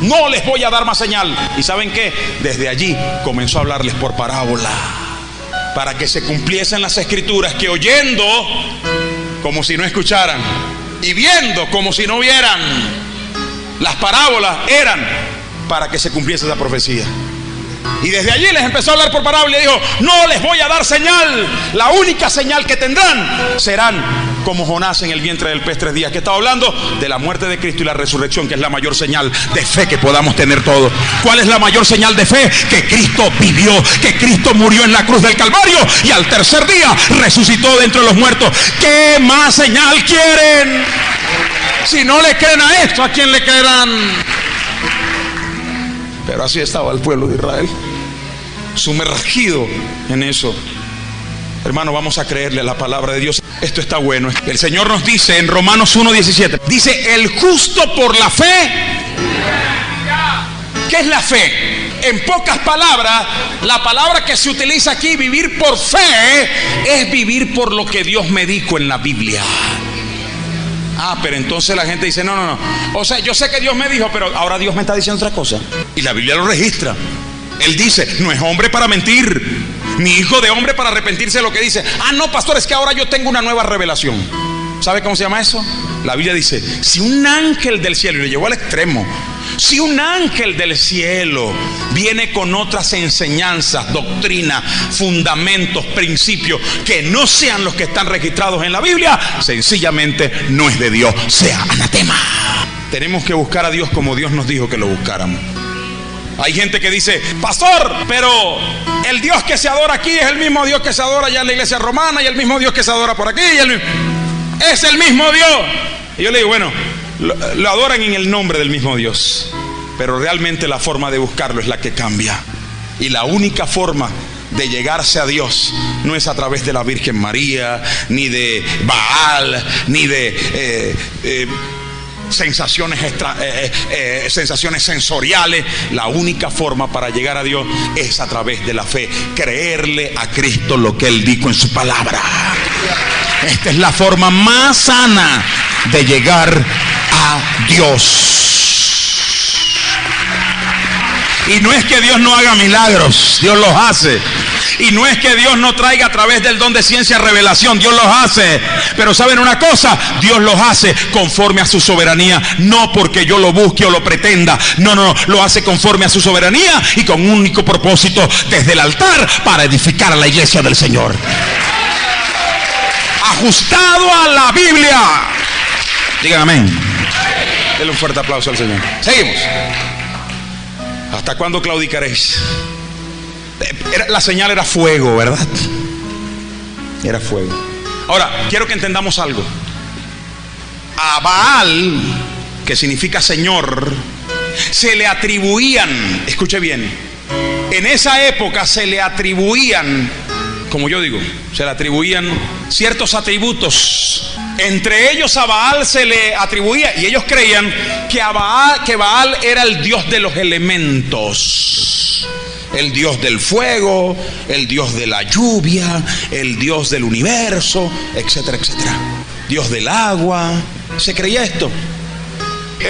No les voy a dar más señal. ¿Y saben qué? Desde allí comenzó a hablarles por parábola, para que se cumpliesen las escrituras, que oyendo como si no escucharan y viendo como si no vieran. Las parábolas eran para que se cumpliese la profecía. Y desde allí les empezó a hablar por parábola y dijo, no les voy a dar señal. La única señal que tendrán serán como Jonás en el vientre del pez 3 días. Que estaba hablando de la muerte de Cristo y la resurrección, que es la mayor señal de fe que podamos tener todos. ¿Cuál es la mayor señal de fe? Que Cristo vivió, que Cristo murió en la cruz del Calvario y al tercer día resucitó de entre los muertos. ¿Qué más señal quieren? Si no le creen a esto, ¿a quién le creerán? Pero así estaba el pueblo de Israel, sumergido en eso. Hermano, vamos a creerle a la palabra de Dios. Esto está bueno. El Señor nos dice en Romanos 1:17, dice, el justo por la fe. ¿Qué es la fe? En pocas palabras, la palabra que se utiliza aquí, vivir por fe, es vivir por lo que Dios me dijo en la Biblia. Ah, pero entonces la gente dice, no. O sea, yo sé que Dios me dijo, pero ahora Dios me está diciendo otra cosa. Y la Biblia lo registra. Él dice, no es hombre para mentir, ni hijo de hombre para arrepentirse de lo que dice. Ah, no, pastor, es que ahora yo tengo una nueva revelación. ¿Sabe cómo se llama eso? La Biblia dice, si un ángel del cielo, y lo llevó al extremo, si un ángel del cielo viene con otras enseñanzas, doctrina, fundamentos, principios que no sean los que están registrados en la Biblia, sencillamente no es de Dios, sea anatema. Tenemos que buscar a Dios como Dios nos dijo que lo buscáramos. Hay gente que dice, pastor, pero el Dios que se adora aquí es el mismo Dios que se adora allá en la iglesia romana, y el mismo Dios que se adora por aquí, es el mismo Dios. Y yo le digo, bueno, lo adoran en el nombre del mismo Dios, pero realmente la forma de buscarlo es la que cambia. Y la única forma de llegarse a Dios no es a través de la Virgen María, ni de Baal, ni de sensaciones sensoriales. La única forma para llegar a Dios es a través de la fe, creerle a Cristo lo que Él dijo en su palabra. Esta es la forma más sana de llegar a Dios. Y no es que Dios no haga milagros, Dios los hace. Y no es que Dios no traiga a través del don de ciencia revelación, Dios los hace. Pero ¿saben una cosa? Dios los hace conforme a su soberanía. No porque yo lo busque o lo pretenda. No, lo hace conforme a su soberanía y con un único propósito: desde el altar para edificar a la iglesia del Señor. Ajustado a la Biblia. Digan amén. Denle un fuerte aplauso al Señor. Seguimos. ¿Hasta cuándo claudicaréis? La señal era fuego, ¿verdad? Era fuego. Ahora, quiero que entendamos algo. A Baal, que significa Señor, se le atribuían, escuche bien, en esa época se le atribuían, como yo digo, se le atribuían ciertos atributos. Entre ellos a Baal se le atribuía, y ellos creían que Baal era el dios de los elementos, el dios del fuego, el dios de la lluvia, el dios del universo, etcétera, etcétera. Dios del agua. Se creía esto.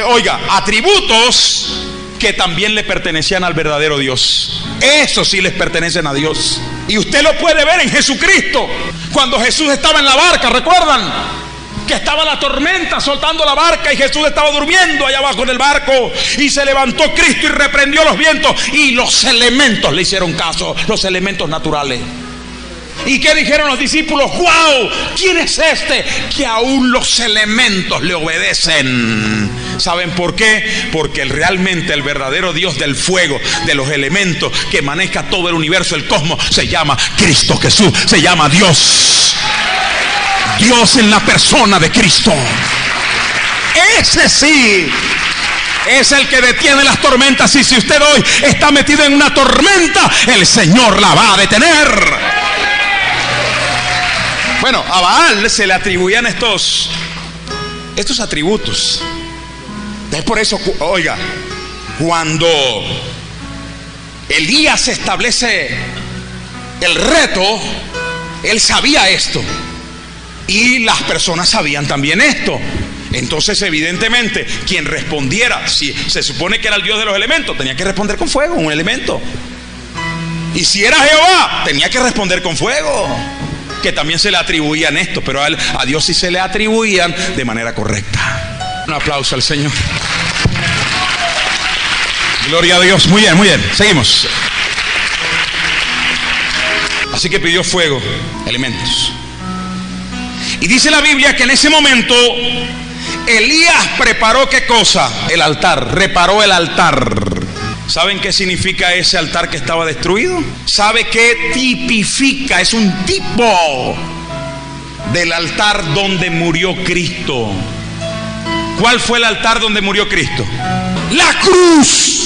Oiga, atributos que también le pertenecían al verdadero Dios. Esos sí les pertenecen a Dios. Y usted lo puede ver en Jesucristo. Cuando Jesús estaba en la barca, ¿recuerdan? Que estaba la tormenta soltando la barca y Jesús estaba durmiendo allá abajo en el barco, y se levantó Cristo y reprendió los vientos, y los elementos le hicieron caso, los elementos naturales. ¿Y qué dijeron los discípulos? ¡Wow! ¿Quién es este que aún los elementos le obedecen? ¿Saben por qué? Porque realmente el verdadero Dios del fuego, de los elementos, que maneja todo el universo, el cosmos, se llama Cristo Jesús, se llama Dios. Dios en la persona de Cristo. Ese sí es el que detiene las tormentas. Y si usted hoy está metido en una tormenta, el Señor la va a detener. Bueno, a Baal se le atribuían estos atributos. Es por eso, oiga, cuando Elías establece el reto, él sabía esto. Y las personas sabían también esto. Entonces, evidentemente, quien respondiera, si se supone que era el Dios de los elementos, tenía que responder con fuego, un elemento. Y si era Jehová, tenía que responder con fuego, que también se le atribuían esto. Pero a Dios sí se le atribuían de manera correcta. Un aplauso al Señor. Gloria a Dios. Muy bien, muy bien. Seguimos. Así que pidió fuego, elementos. Y dice la Biblia que en ese momento Elías preparó ¿qué cosa? El altar, reparó el altar. ¿Saben qué significa ese altar que estaba destruido? ¿Sabe qué tipifica? Es un tipo del altar donde murió Cristo. ¿Cuál fue el altar donde murió Cristo? La cruz.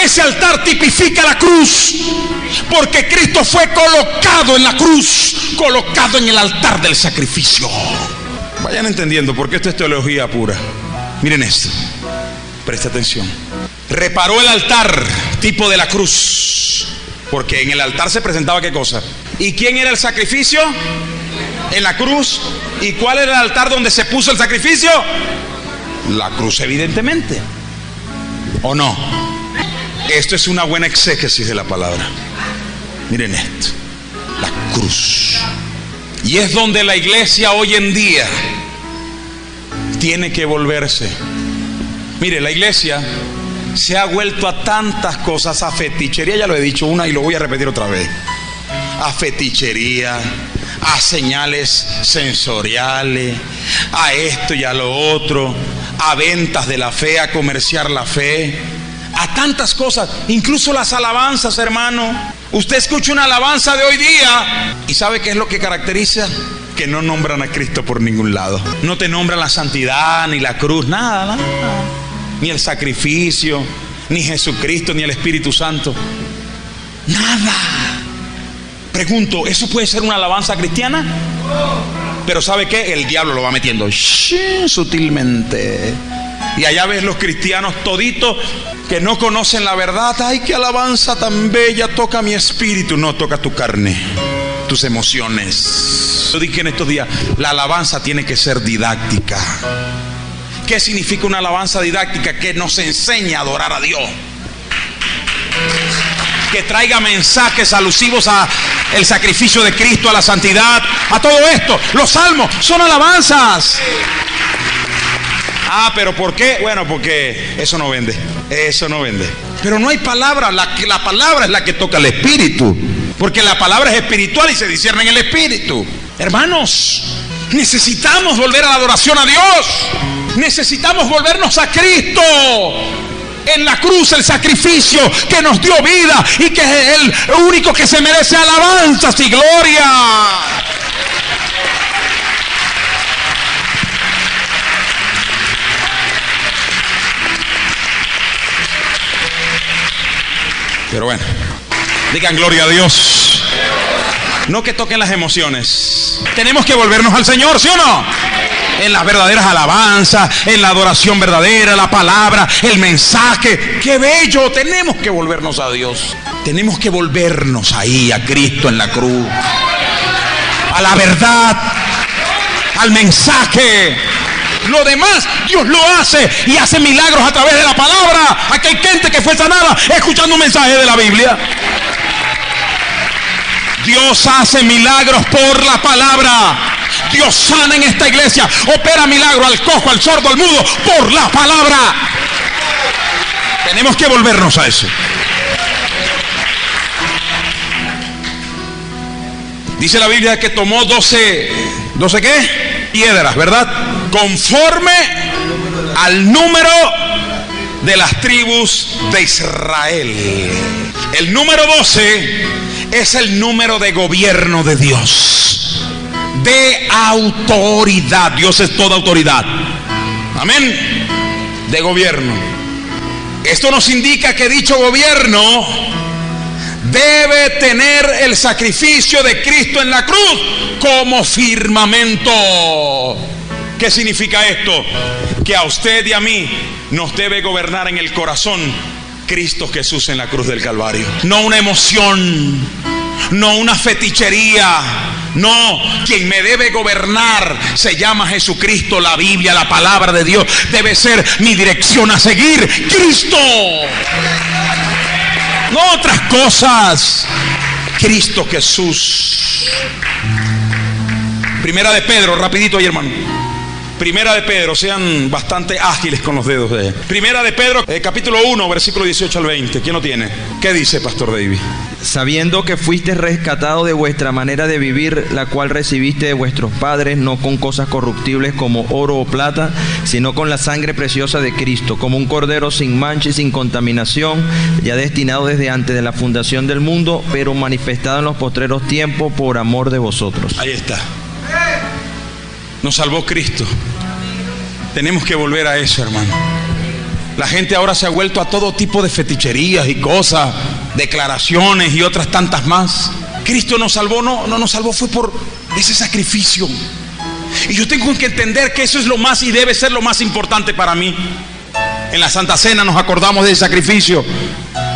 Ese altar tipifica la cruz, porque Cristo fue colocado en la cruz, colocado en el altar del sacrificio. Vayan entendiendo, porque esto es teología pura. Miren esto, presta atención. Reparó el altar, tipo de la cruz, porque en el altar se presentaba ¿qué cosa? ¿Y quién era el sacrificio? En la cruz. ¿Y cuál era el altar donde se puso el sacrificio? La cruz, evidentemente. ¿O no? Esto es una buena exégesis de la palabra. Miren esto, la cruz. Y es donde la iglesia hoy en día tiene que volverse. Mire, la iglesia se ha vuelto a tantas cosas, a fetichería, ya lo he dicho una y lo voy a repetir otra vez. A fetichería, a señales sensoriales, a esto y a lo otro, a ventas de la fe, a comerciar la fe, a tantas cosas, incluso las alabanzas, hermano. Usted escucha una alabanza de hoy día y ¿sabe qué es lo que caracteriza? Que no nombran a Cristo por ningún lado. No te nombran la santidad, ni la cruz, nada, ni el sacrificio, ni Jesucristo, ni el Espíritu Santo, nada. Pregunto, ¿eso puede ser una alabanza cristiana? Pero ¿sabe qué? El diablo lo va metiendo sutilmente. Y allá ves los cristianos toditos que no conocen la verdad. Ay, qué alabanza tan bella, toca mi espíritu. No, toca tu carne, tus emociones. Yo dije en estos días, la alabanza tiene que ser didáctica. ¿Qué significa una alabanza didáctica? Que nos enseña a adorar a Dios. que traiga mensajes alusivos a el sacrificio de Cristo, a la santidad, a todo esto. Los salmos son alabanzas. Ah, pero ¿por qué? Bueno, porque eso no vende. Eso no vende. Pero no hay palabra. La palabra es la que toca el espíritu. Porque la palabra es espiritual y se discierne en el espíritu. Hermanos, necesitamos volver a la adoración a Dios. Necesitamos volvernos a Cristo. En la cruz, el sacrificio que nos dio vida y que es el único que se merece alabanzas y gloria. Pero bueno, digan gloria a Dios. No que toquen las emociones. Tenemos que volvernos al Señor, ¿sí o no? En las verdaderas alabanzas, en la adoración verdadera, la palabra, el mensaje. ¡Qué bello! Tenemos que volvernos a Dios. Tenemos que volvernos ahí, a Cristo en la cruz, a la verdad, al mensaje. Lo demás Dios lo hace y hace milagros a través de la palabra. Aquí hay gente que fue sanada escuchando un mensaje de la Biblia. Dios hace milagros por la palabra. Dios sana en esta iglesia, opera milagro al cojo, al sordo, al mudo, por la palabra. Tenemos que volvernos a eso. Dice la Biblia que tomó 12 ¿qué? Piedras, ¿verdad? Conforme al número de las tribus de Israel. El número 12 es el número de gobierno de Dios, de autoridad. Dios es toda autoridad. Amén. De gobierno. Esto nos indica que dicho gobierno debe tener el sacrificio de Cristo en la cruz como firmamento. ¿Qué significa esto? Que a usted y a mí nos debe gobernar en el corazón Cristo Jesús en la cruz del Calvario. No una emoción, no una fetichería. No, quien me debe gobernar se llama Jesucristo. La Biblia, la palabra de Dios debe ser mi dirección a seguir. Cristo, no otras cosas. Cristo Jesús. Primera de Pedro, rapidito ahí, hermano. Primera de Pedro, sean bastante ágiles con los dedos de él. Primera de Pedro, capítulo 1, versículo 18 al 20. ¿Quién lo tiene? ¿Qué dice, Pastor David? Sabiendo que fuiste rescatado de vuestra manera de vivir, la cual recibiste de vuestros padres, no con cosas corruptibles como oro o plata, sino con la sangre preciosa de Cristo, como un cordero sin mancha y sin contaminación, ya destinado desde antes de la fundación del mundo, pero manifestado en los postreros tiempos por amor de vosotros. Ahí está. Nos salvó Cristo. Tenemos que volver a eso, hermano. La gente ahora se ha vuelto a todo tipo de feticherías y cosas, declaraciones y otras tantas más. Cristo nos salvó, no nos salvó, fue por ese sacrificio. Y yo tengo que entender que eso es lo más y debe ser lo más importante para mí. En la Santa Cena nos acordamos del sacrificio.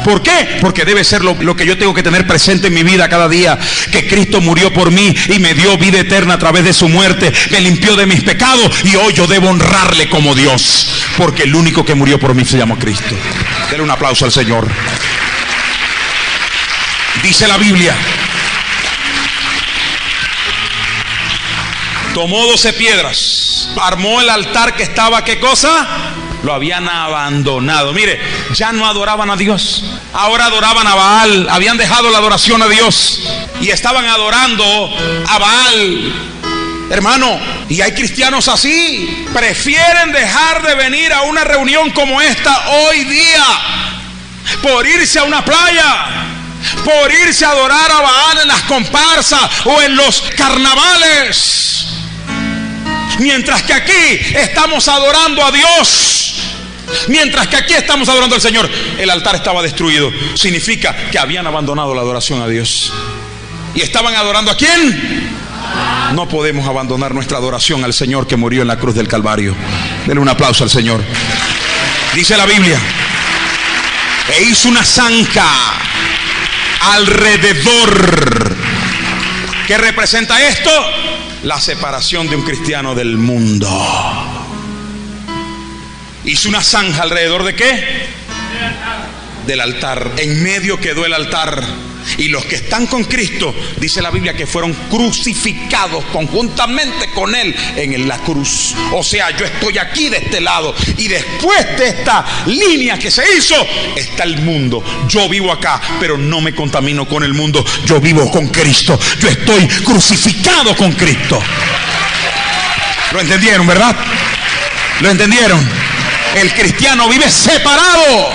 ¿Por qué? Porque debe ser lo que yo tengo que tener presente en mi vida cada día. Que Cristo murió por mí y me dio vida eterna a través de su muerte. Me limpió de mis pecados y hoy yo debo honrarle como Dios. Porque el único que murió por mí se llama Cristo. Denle un aplauso al Señor. Dice la Biblia: tomó 12 piedras, armó el altar que estaba, ¿qué cosa? Lo habían abandonado. Mire, ya no adoraban a Dios, ahora adoraban a Baal. Habían dejado la adoración a Dios y estaban adorando a Baal, hermano. Y hay cristianos así, prefieren dejar de venir a una reunión como esta hoy día por irse a una playa, por irse a adorar a Baal en las comparsas o en los carnavales, mientras que aquí estamos adorando a Dios. Mientras que aquí estamos adorando al Señor. El altar estaba destruido. Significa que habían abandonado la adoración a Dios. ¿Y estaban adorando a quién? No podemos abandonar nuestra adoración al Señor que murió en la cruz del Calvario. Denle un aplauso al Señor. Dice la Biblia: e hizo una zanja alrededor. ¿Qué representa esto? La separación de un cristiano del mundo. Hizo una zanja alrededor de ¿qué? del altar. En medio quedó el altar. Y los que están con Cristo, dice la Biblia, que fueron crucificados conjuntamente con Él en la cruz. O sea, yo estoy aquí de este lado, y después de esta línea que se hizo está el mundo. Yo vivo acá, pero no me contamino con el mundo. Yo vivo con Cristo. Yo estoy crucificado con Cristo. ¿Lo entendieron, verdad? ¿Lo entendieron? El cristiano vive separado.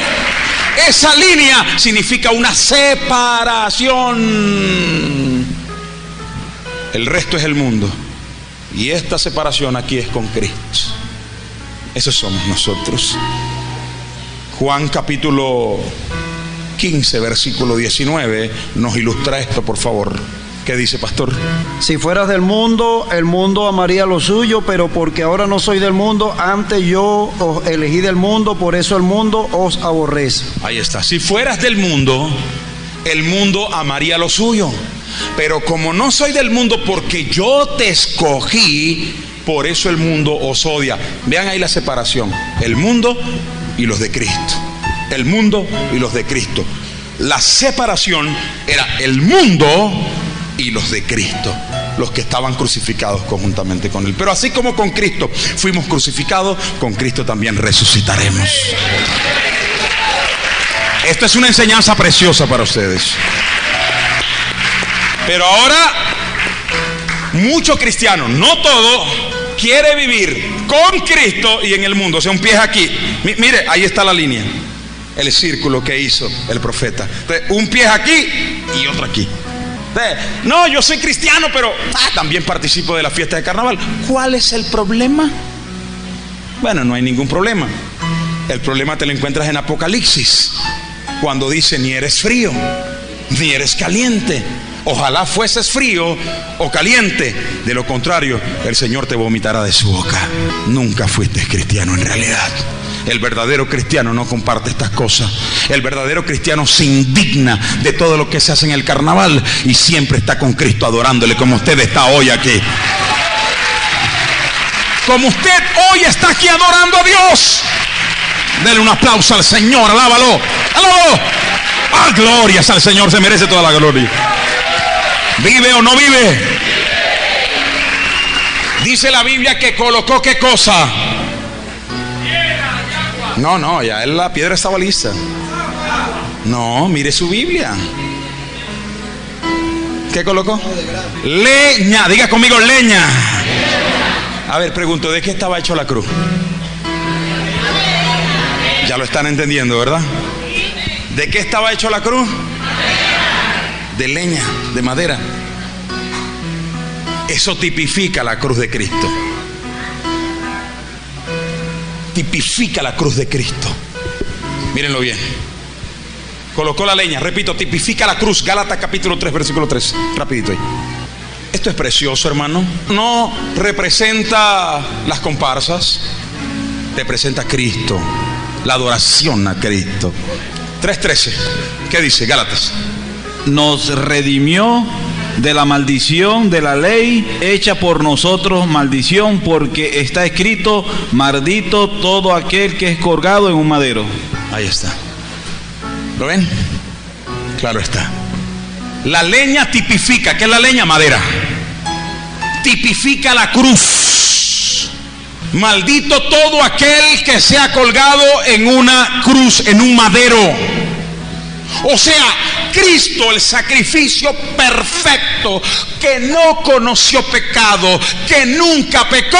Esa línea significa una separación. El resto es el mundo. Y esta separación aquí es con Cristo. Esos somos nosotros. Juan capítulo 15, versículo 19 nos ilustra esto, por favor. ¿Qué dice, pastor? Si fueras del mundo, el mundo amaría lo suyo, pero porque ahora no soy del mundo, antes yo os elegí del mundo, por eso el mundo os aborrece. Ahí está. Si fueras del mundo, el mundo amaría lo suyo, pero como no soy del mundo, porque yo te escogí, por eso el mundo os odia. Vean ahí la separación: el mundo y los de Cristo. El mundo y los de Cristo. La separación era el mundo y los de Cristo, los que estaban crucificados conjuntamente con Él. Pero así como con Cristo fuimos crucificados, con Cristo también resucitaremos. Esta es una enseñanza preciosa para ustedes. Pero ahora, muchos cristianos, no todo, quiere vivir con Cristo y en el mundo. O sea, un pie aquí. Mire, ahí está la línea, el círculo que hizo el profeta. Entonces, un pie aquí y otro aquí. No, yo soy cristiano, pero también participo de la fiesta de carnaval. ¿Cuál es el problema? Bueno, no hay ningún problema. El problema te lo encuentras en Apocalipsis, cuando dice: ni eres frío, ni eres caliente. Ojalá fueses frío o caliente. De lo contrario, el Señor te vomitará de su boca. Nunca fuiste cristiano en realidad. El verdadero cristiano no comparte estas cosas. El verdadero cristiano se indigna de todo lo que se hace en el carnaval y siempre está con Cristo adorándole, como usted está hoy aquí. Como usted hoy está aquí adorando a Dios. Dele un aplauso al Señor, alábalo, alábalo. ¡Ah, glorias al Señor! Se merece toda la gloria. ¿Vive o no vive? Dice la Biblia que colocó ¿qué cosa? No, ya la piedra estaba lista. No, mire su Biblia. ¿Qué colocó? Leña. Diga conmigo, leña. A ver, pregunto, ¿de qué estaba hecho la cruz? Ya lo están entendiendo, ¿verdad? ¿De qué estaba hecho la cruz? De leña, de madera. Eso tipifica la cruz de Cristo. Tipifica la cruz de Cristo. Mírenlo bien. Colocó la leña, repito, tipifica la cruz. Gálatas capítulo 3, versículo 3. Rapidito ahí. Esto es precioso, hermano. No representa las comparsas, representa a Cristo, la adoración a Cristo. 3:13. ¿Qué dice Gálatas? Nos redimió de la maldición de la ley hecha por nosotros maldición, porque está escrito: maldito todo aquel que es colgado en un madero. Ahí está. ¿Lo ven? Claro está. La leña tipifica. ¿Qué es la leña? Madera. Tipifica la cruz. Maldito todo aquel que sea colgado en una cruz, en un madero. O sea, Cristo, el sacrificio perfecto, que no conoció pecado, que nunca pecó,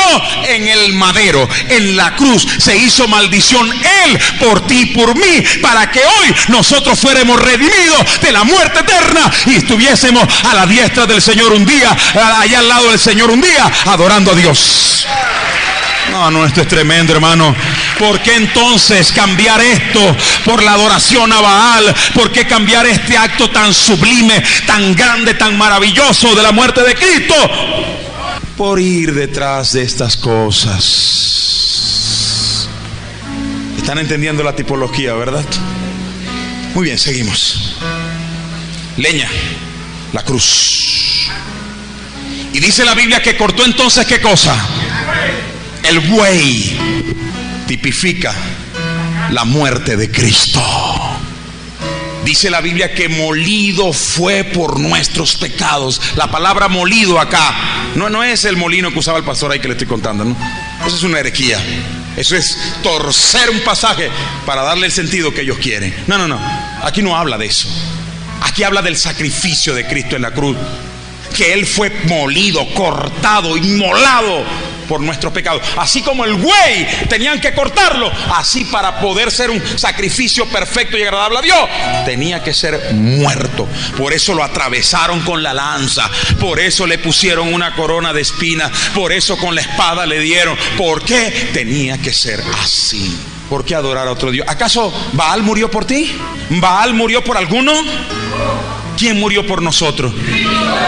en el madero, en la cruz, se hizo maldición Él por ti y por mí, para que hoy nosotros fuéramos redimidos de la muerte eterna y estuviésemos a la diestra del Señor un día, allá al lado del Señor un día, adorando a Dios. No, esto es tremendo, hermano. ¿Por qué entonces cambiar esto por la adoración a Baal? ¿Por qué cambiar este acto tan sublime, tan grande, tan maravilloso de la muerte de Cristo? Por ir detrás de estas cosas. ¿Están entendiendo la tipología, verdad? Muy bien, seguimos. Leña, la cruz. Y dice la Biblia que cortó entonces ¿qué cosa? El buey. Tipifica la muerte de Cristo. Dice la Biblia que molido fue por nuestros pecados. La palabra molido acá no es el molino que usaba el pastor ahí que le estoy contando, ¿no? Eso es una herejía. Eso es torcer un pasaje para darle el sentido que ellos quieren. No. Aquí no habla de eso. Aquí habla del sacrificio de Cristo en la cruz. Que Él fue molido, cortado, inmolado por nuestros pecados. Así como el buey tenían que cortarlo, así para poder ser un sacrificio perfecto y agradable a Dios, tenía que ser muerto. Por eso lo atravesaron con la lanza, por eso le pusieron una corona de espinas, por eso con la espada le dieron. ¿Por qué? Tenía que ser así. ¿Por qué adorar a otro Dios? ¿Acaso Baal murió por ti? ¿Baal murió por alguno? ¿Quién murió por nosotros?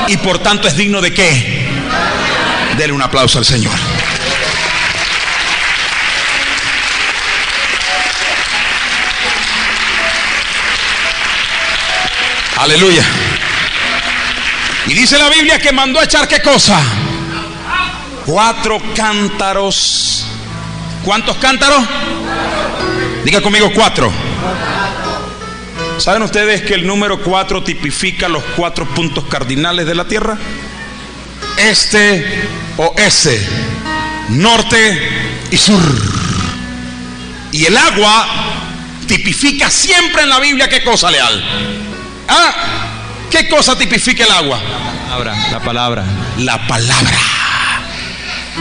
Y por tanto es digno de ¿qué? Dele un aplauso al Señor. Aleluya. Y dice la Biblia que mandó a echar ¿qué cosa? 4 cántaros. ¿Cuántos cántaros? Diga conmigo 4. ¿Saben ustedes que el número 4 tipifica los 4 puntos cardinales de la tierra? Este, oeste, norte y sur. Y el agua tipifica siempre en la Biblia ¿qué cosa, Leal? ¿Qué cosa tipifica el agua? La palabra. La palabra.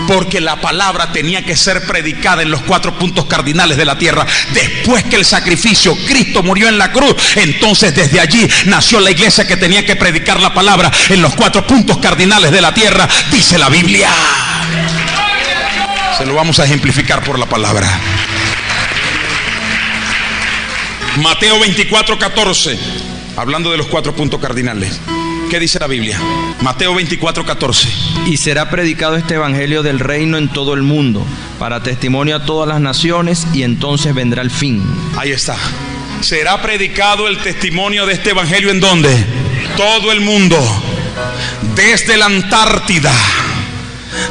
Porque la palabra tenía que ser predicada en los 4 puntos cardinales de la tierra. Después que el sacrificio, Cristo murió en la cruz, entonces desde allí nació la iglesia que tenía que predicar la palabra en los 4 puntos cardinales de la tierra, dice la Biblia. Se lo vamos a ejemplificar por la palabra. Mateo 24:14, hablando de los 4 puntos cardinales. ¿Qué dice la Biblia? Mateo 24:14. Y será predicado este evangelio del reino en todo el mundo, para testimonio a todas las naciones, y entonces vendrá el fin. Ahí está. Será predicado el testimonio de este evangelio ¿en dónde? Todo el mundo. Desde la Antártida,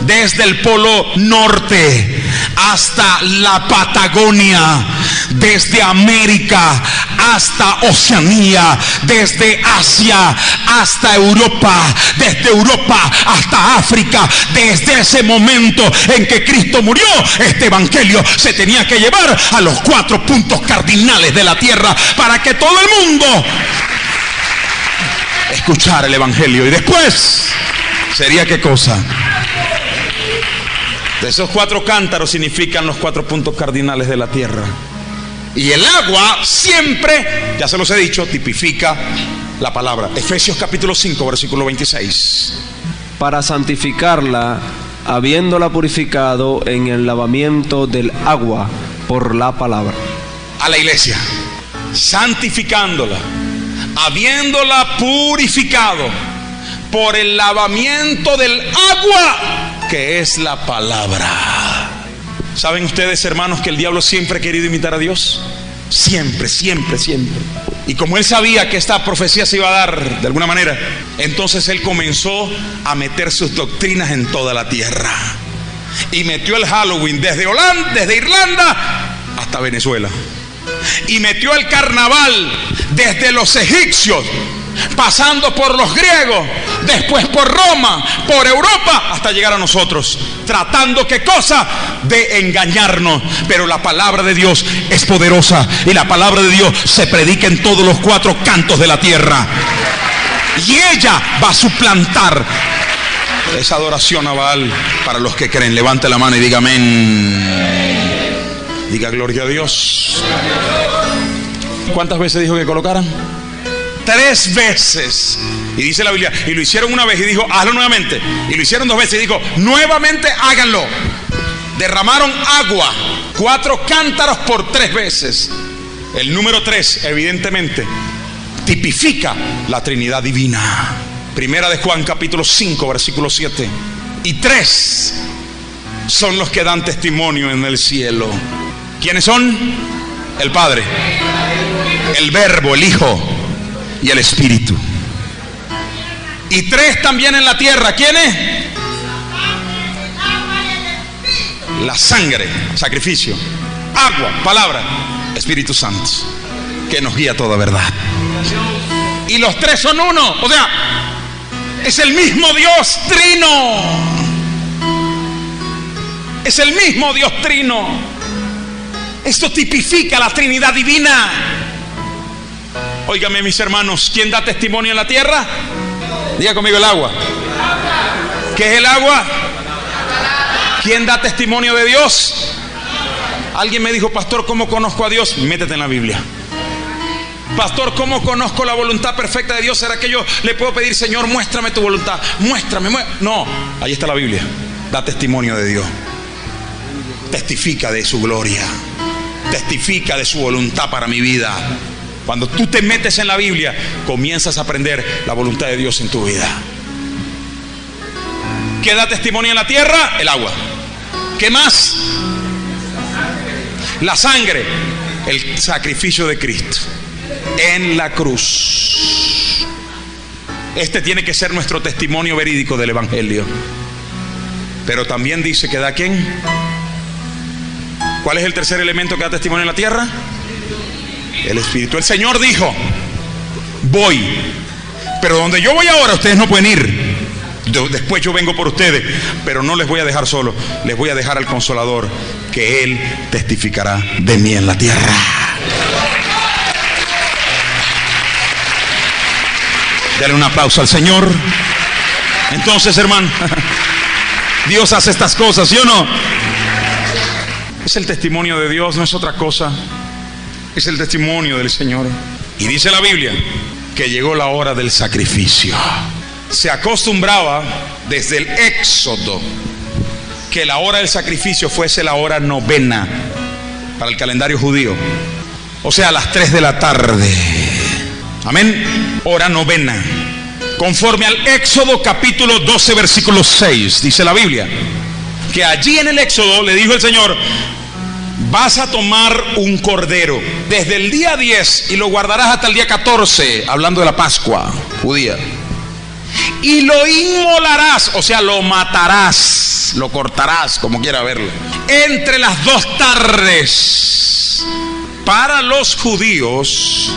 desde el Polo Norte hasta la Patagonia, desde América hasta Oceanía, desde Asia hasta Europa, desde Europa hasta África. Desde ese momento en que Cristo murió, este evangelio se tenía que llevar a los 4 puntos cardinales de la tierra para que todo el mundo escuchara el evangelio. Y después sería ¿qué cosa? De esos 4 cántaros significan los 4 puntos cardinales de la tierra. Y el agua siempre, ya se los he dicho, tipifica la palabra. Efesios capítulo 5, versículo 26. Para santificarla, habiéndola purificado en el lavamiento del agua por la palabra. A la iglesia, santificándola, habiéndola purificado por el lavamiento del agua, que es la palabra. ¿Saben ustedes, hermanos, que el diablo siempre ha querido imitar a Dios? Siempre. Y como él sabía que esta profecía se iba a dar de alguna manera, entonces él comenzó a meter sus doctrinas en toda la tierra. Y metió el Halloween desde Irlanda hasta Venezuela. Y metió el carnaval desde los egipcios, pasando por los griegos, después por Roma, por Europa, hasta llegar a nosotros, tratando ¿qué cosa? De engañarnos. Pero la palabra de Dios es poderosa, y la palabra de Dios se predica en todos los 4 cantos de la tierra, y ella va a suplantar esa adoración a Baal. Para los que creen, levante la mano y diga amén. Diga gloria a Dios. ¿Cuántas veces dijo que colocaran? 3 veces. Y dice la Biblia, y lo hicieron una vez y dijo, hazlo nuevamente. Y lo hicieron 2 veces y dijo, nuevamente háganlo. Derramaron agua, 4 cántaros por 3 veces. El número 3, evidentemente, tipifica la Trinidad divina. Primera de Juan capítulo 5, versículo 7. Y 3 son los que dan testimonio en el cielo. ¿Quiénes son? El Padre, el Verbo, el Hijo y el Espíritu. Y 3 también en la tierra. ¿Quiénes? La sangre, sacrificio, agua, palabra, Espíritu Santo. que nos guía a toda verdad. Y los tres son uno, o sea, es el mismo Dios trino. Es el mismo Dios trino. Esto tipifica la Trinidad divina. Óigame, mis hermanos, ¿quién da testimonio en la tierra? Diga conmigo, el agua. ¿Qué es el agua? ¿Quién da testimonio de Dios? Alguien me dijo: pastor, ¿cómo conozco a Dios? Métete en la Biblia. Pastor, ¿cómo conozco la voluntad perfecta de Dios? ¿Será que yo le puedo pedir: Señor, muéstrame tu voluntad? Muéstrame. No, ahí está la Biblia. Da testimonio de Dios. Testifica de su gloria. Testifica de su voluntad para mi vida. Cuando tú te metes en la Biblia, comienzas a aprender la voluntad de Dios en tu vida. ¿Qué da testimonio en la tierra? El agua. ¿Qué más? La sangre. El sacrificio de Cristo en la cruz. Este tiene que ser nuestro testimonio verídico del Evangelio. Pero también dice que da ¿quién? ¿Cuál es el tercer elemento que da testimonio en la tierra? El Espíritu. El Señor dijo: voy, pero donde yo voy ahora ustedes no pueden ir. Después yo vengo por ustedes, pero no les voy a dejar solo. Les voy a dejar al Consolador, que Él testificará de mí en la tierra. Dale un aplauso al Señor. Entonces, hermano, Dios hace estas cosas, ¿sí o no? Es el testimonio de Dios, no es otra cosa. Es el testimonio del Señor. Y dice la Biblia que llegó la hora del sacrificio. Se acostumbraba desde el Éxodo que la hora del sacrificio fuese la hora novena para el calendario judío, o sea, a las 3 de la tarde. Amén. Hora novena. Conforme al Éxodo capítulo 12 versículo 6, dice la Biblia que allí en el Éxodo le dijo el Señor: vas a tomar un cordero desde el día 10 y lo guardarás hasta el día 14, hablando de la Pascua judía, y lo inmolarás, o sea, lo matarás, lo cortarás, como quiera verlo, entre las 2 tardes. Para los judíos,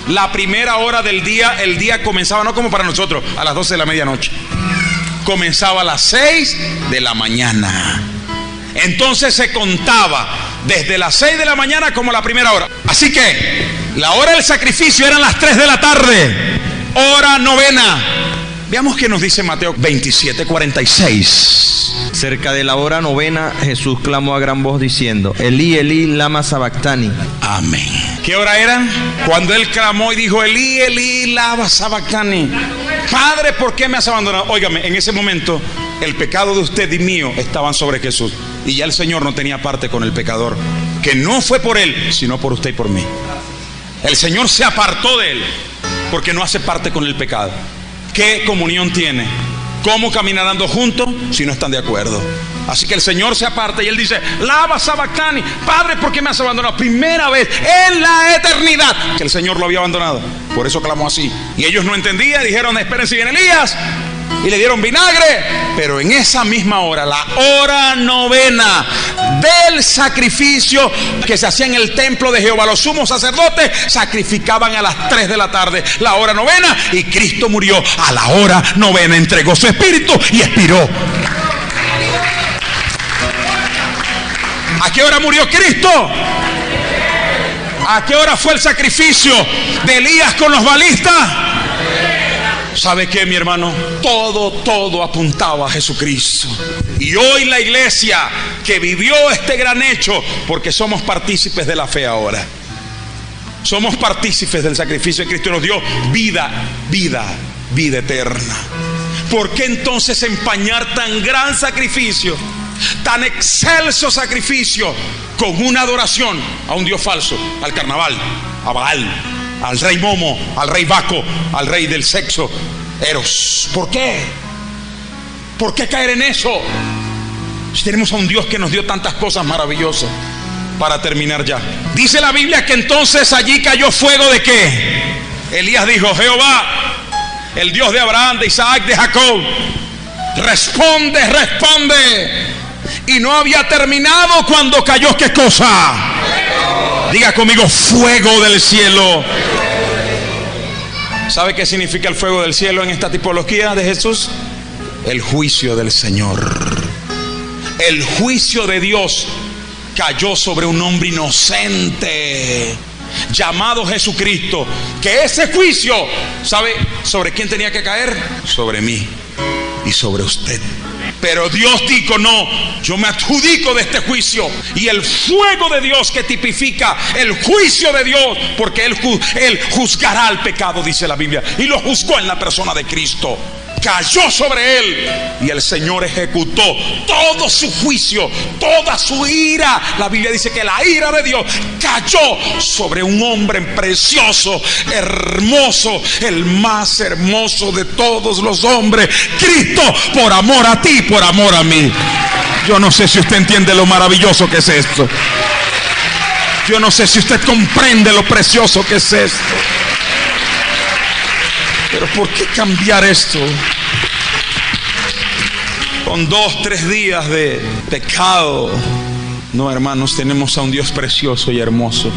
la primera hora del día, el día comenzaba no como para nosotros a las 12 de la medianoche, comenzaba a las 6 de la mañana. Entonces se contaba desde las 6 de la mañana como la primera hora. Así que la hora del sacrificio eran las 3 de la tarde, hora novena. Veamos qué nos dice Mateo 27:46. Cerca de la hora novena, Jesús clamó a gran voz diciendo: Elí, Elí, lama sabactani. Amén. ¿Qué hora era? Cuando él clamó y dijo: Elí, Elí, lama sabactani. Padre, ¿por qué me has abandonado? Óigame, en ese momento el pecado de usted y mío estaban sobre Jesús, y ya el Señor no tenía parte con el pecador, que no fue por él, sino por usted y por mí. El Señor se apartó de él porque no hace parte con el pecado. ¿Qué comunión tiene? ¿Cómo caminarán dos juntos si no están de acuerdo? Así que el Señor se aparta y él dice: lava sabactani. Padre, ¿por qué me has abandonado? Primera vez en la eternidad que el Señor lo había abandonado. Por eso clamó así. Y ellos no entendían, dijeron: esperen si viene Elías. Y le dieron vinagre. Pero en esa misma hora, la hora novena del sacrificio que se hacía en el templo de Jehová, los sumos sacerdotes sacrificaban a las 3 de la tarde, la hora novena, y Cristo murió a la hora novena, entregó su espíritu y expiró. ¿A qué hora murió Cristo? ¿A qué hora fue el sacrificio de Elías con los balistas? ¿Sabe qué, mi hermano? Todo apuntaba a Jesucristo. Y hoy la iglesia que vivió este gran hecho, porque somos partícipes de la fe ahora, somos partícipes del sacrificio de Cristo, nos dio vida eterna. ¿Por qué entonces empañar tan gran sacrificio, tan excelso sacrificio, con una adoración a un Dios falso, al carnaval, a Baal, al rey Momo, al rey Baco, al rey del sexo, Eros? ¿Por qué? ¿Por qué caer en eso? Si tenemos a un Dios que nos dio tantas cosas maravillosas. Para terminar ya, dice la Biblia que entonces allí cayó fuego. ¿De qué? Elías dijo: Jehová, el Dios de Abraham, de Isaac, de Jacob, responde. Y no había terminado cuando cayó, ¿qué cosa? Diga conmigo, fuego del cielo. ¿Sabe qué significa el fuego del cielo en esta tipología de Jesús? El juicio del Señor. El juicio de Dios cayó sobre un hombre inocente llamado Jesucristo. Que ese juicio, ¿sabe sobre quién tenía que caer? Sobre mí y sobre usted. Pero Dios dijo, no, yo me adjudico de este juicio. Y el fuego de Dios, que tipifica el juicio de Dios, porque Él juzgará el pecado, dice la Biblia, y lo juzgó en la persona de Cristo. Cayó sobre él y el Señor ejecutó todo su juicio, toda su ira. La Biblia dice que la ira de Dios cayó sobre un hombre precioso, hermoso, el más hermoso de todos los hombres, Cristo, por amor a ti, por amor a mí. Yo no sé si usted entiende lo maravilloso que es esto. Yo no sé si usted comprende lo precioso que es esto. Pero ¿por qué cambiar esto? Con 2, 3 días de pecado. No, hermanos, tenemos a un Dios precioso y hermoso.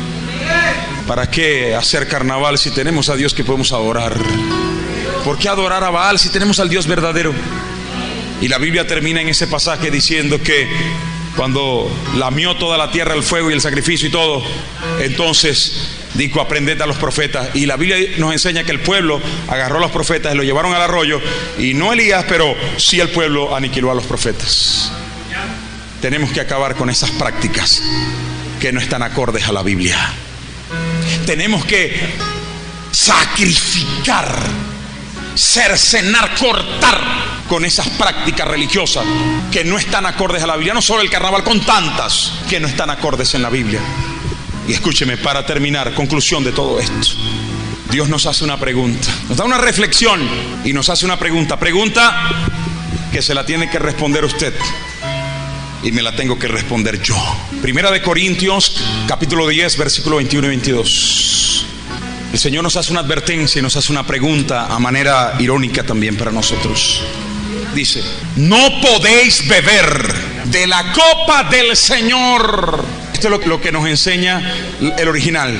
¿Para qué hacer carnaval si tenemos a Dios que podemos adorar? ¿Por qué adorar a Baal si tenemos al Dios verdadero? Y la Biblia termina en ese pasaje diciendo que cuando lamió toda la tierra el fuego y el sacrificio y todo, entonces dijo, aprended a los profetas. Y la Biblia nos enseña que el pueblo agarró a los profetas y los llevaron al arroyo. Y no Elías, pero sí el pueblo aniquiló a los profetas. Tenemos que acabar con esas prácticas que no están acordes a la Biblia. Tenemos que sacrificar, cercenar, cortar con esas prácticas religiosas que no están acordes a la Biblia. No solo el carnaval, con tantas que no están acordes en la Biblia. Y escúcheme, para terminar, conclusión de todo esto. Dios nos hace una pregunta, nos da una reflexión y nos hace una pregunta. Pregunta que se la tiene que responder usted y me la tengo que responder yo. Primera de Corintios, capítulo 10, versículo 21 y 22. El Señor nos hace una advertencia y nos hace una pregunta a manera irónica también para nosotros. Dice, no podéis beber de la copa del Señor. Esto es lo que nos enseña el original.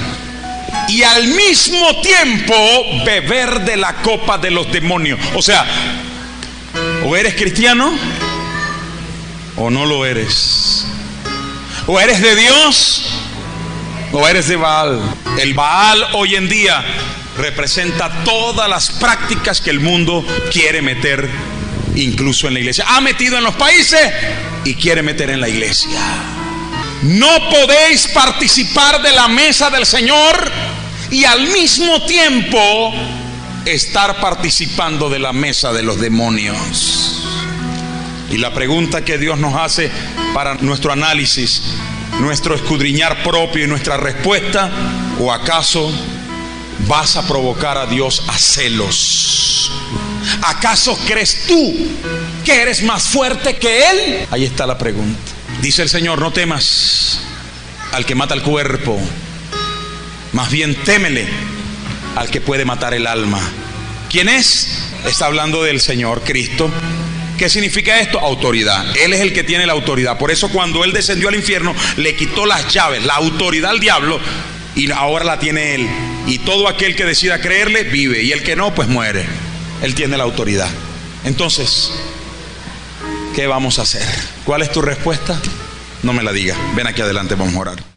Y al mismo tiempo beber de la copa de los demonios. O sea, o eres cristiano o no lo eres. O eres de Dios o eres de Baal. El Baal hoy en día representa todas las prácticas que el mundo quiere meter, incluso en la iglesia. Ha metido en los países y quiere meter en la iglesia. No podéis participar de la mesa del Señor y al mismo tiempo estar participando de la mesa de los demonios. Y la pregunta que Dios nos hace para nuestro análisis, nuestro escudriñar propio y nuestra respuesta: ¿o acaso vas a provocar a Dios a celos? ¿Acaso crees tú que eres más fuerte que Él? Ahí está la pregunta. Dice el Señor, no temas al que mata el cuerpo, más bien témele al que puede matar el alma. ¿Quién es? Está hablando del Señor Cristo. ¿Qué significa esto? Autoridad. Él es el que tiene la autoridad. Por eso cuando Él descendió al infierno, le quitó las llaves, la autoridad al diablo, y ahora la tiene Él. Y todo aquel que decida creerle, vive, y el que no, pues muere. Él tiene la autoridad. Entonces, ¿qué vamos a hacer? ¿Cuál es tu respuesta? No me la diga. Ven aquí adelante, vamos a orar.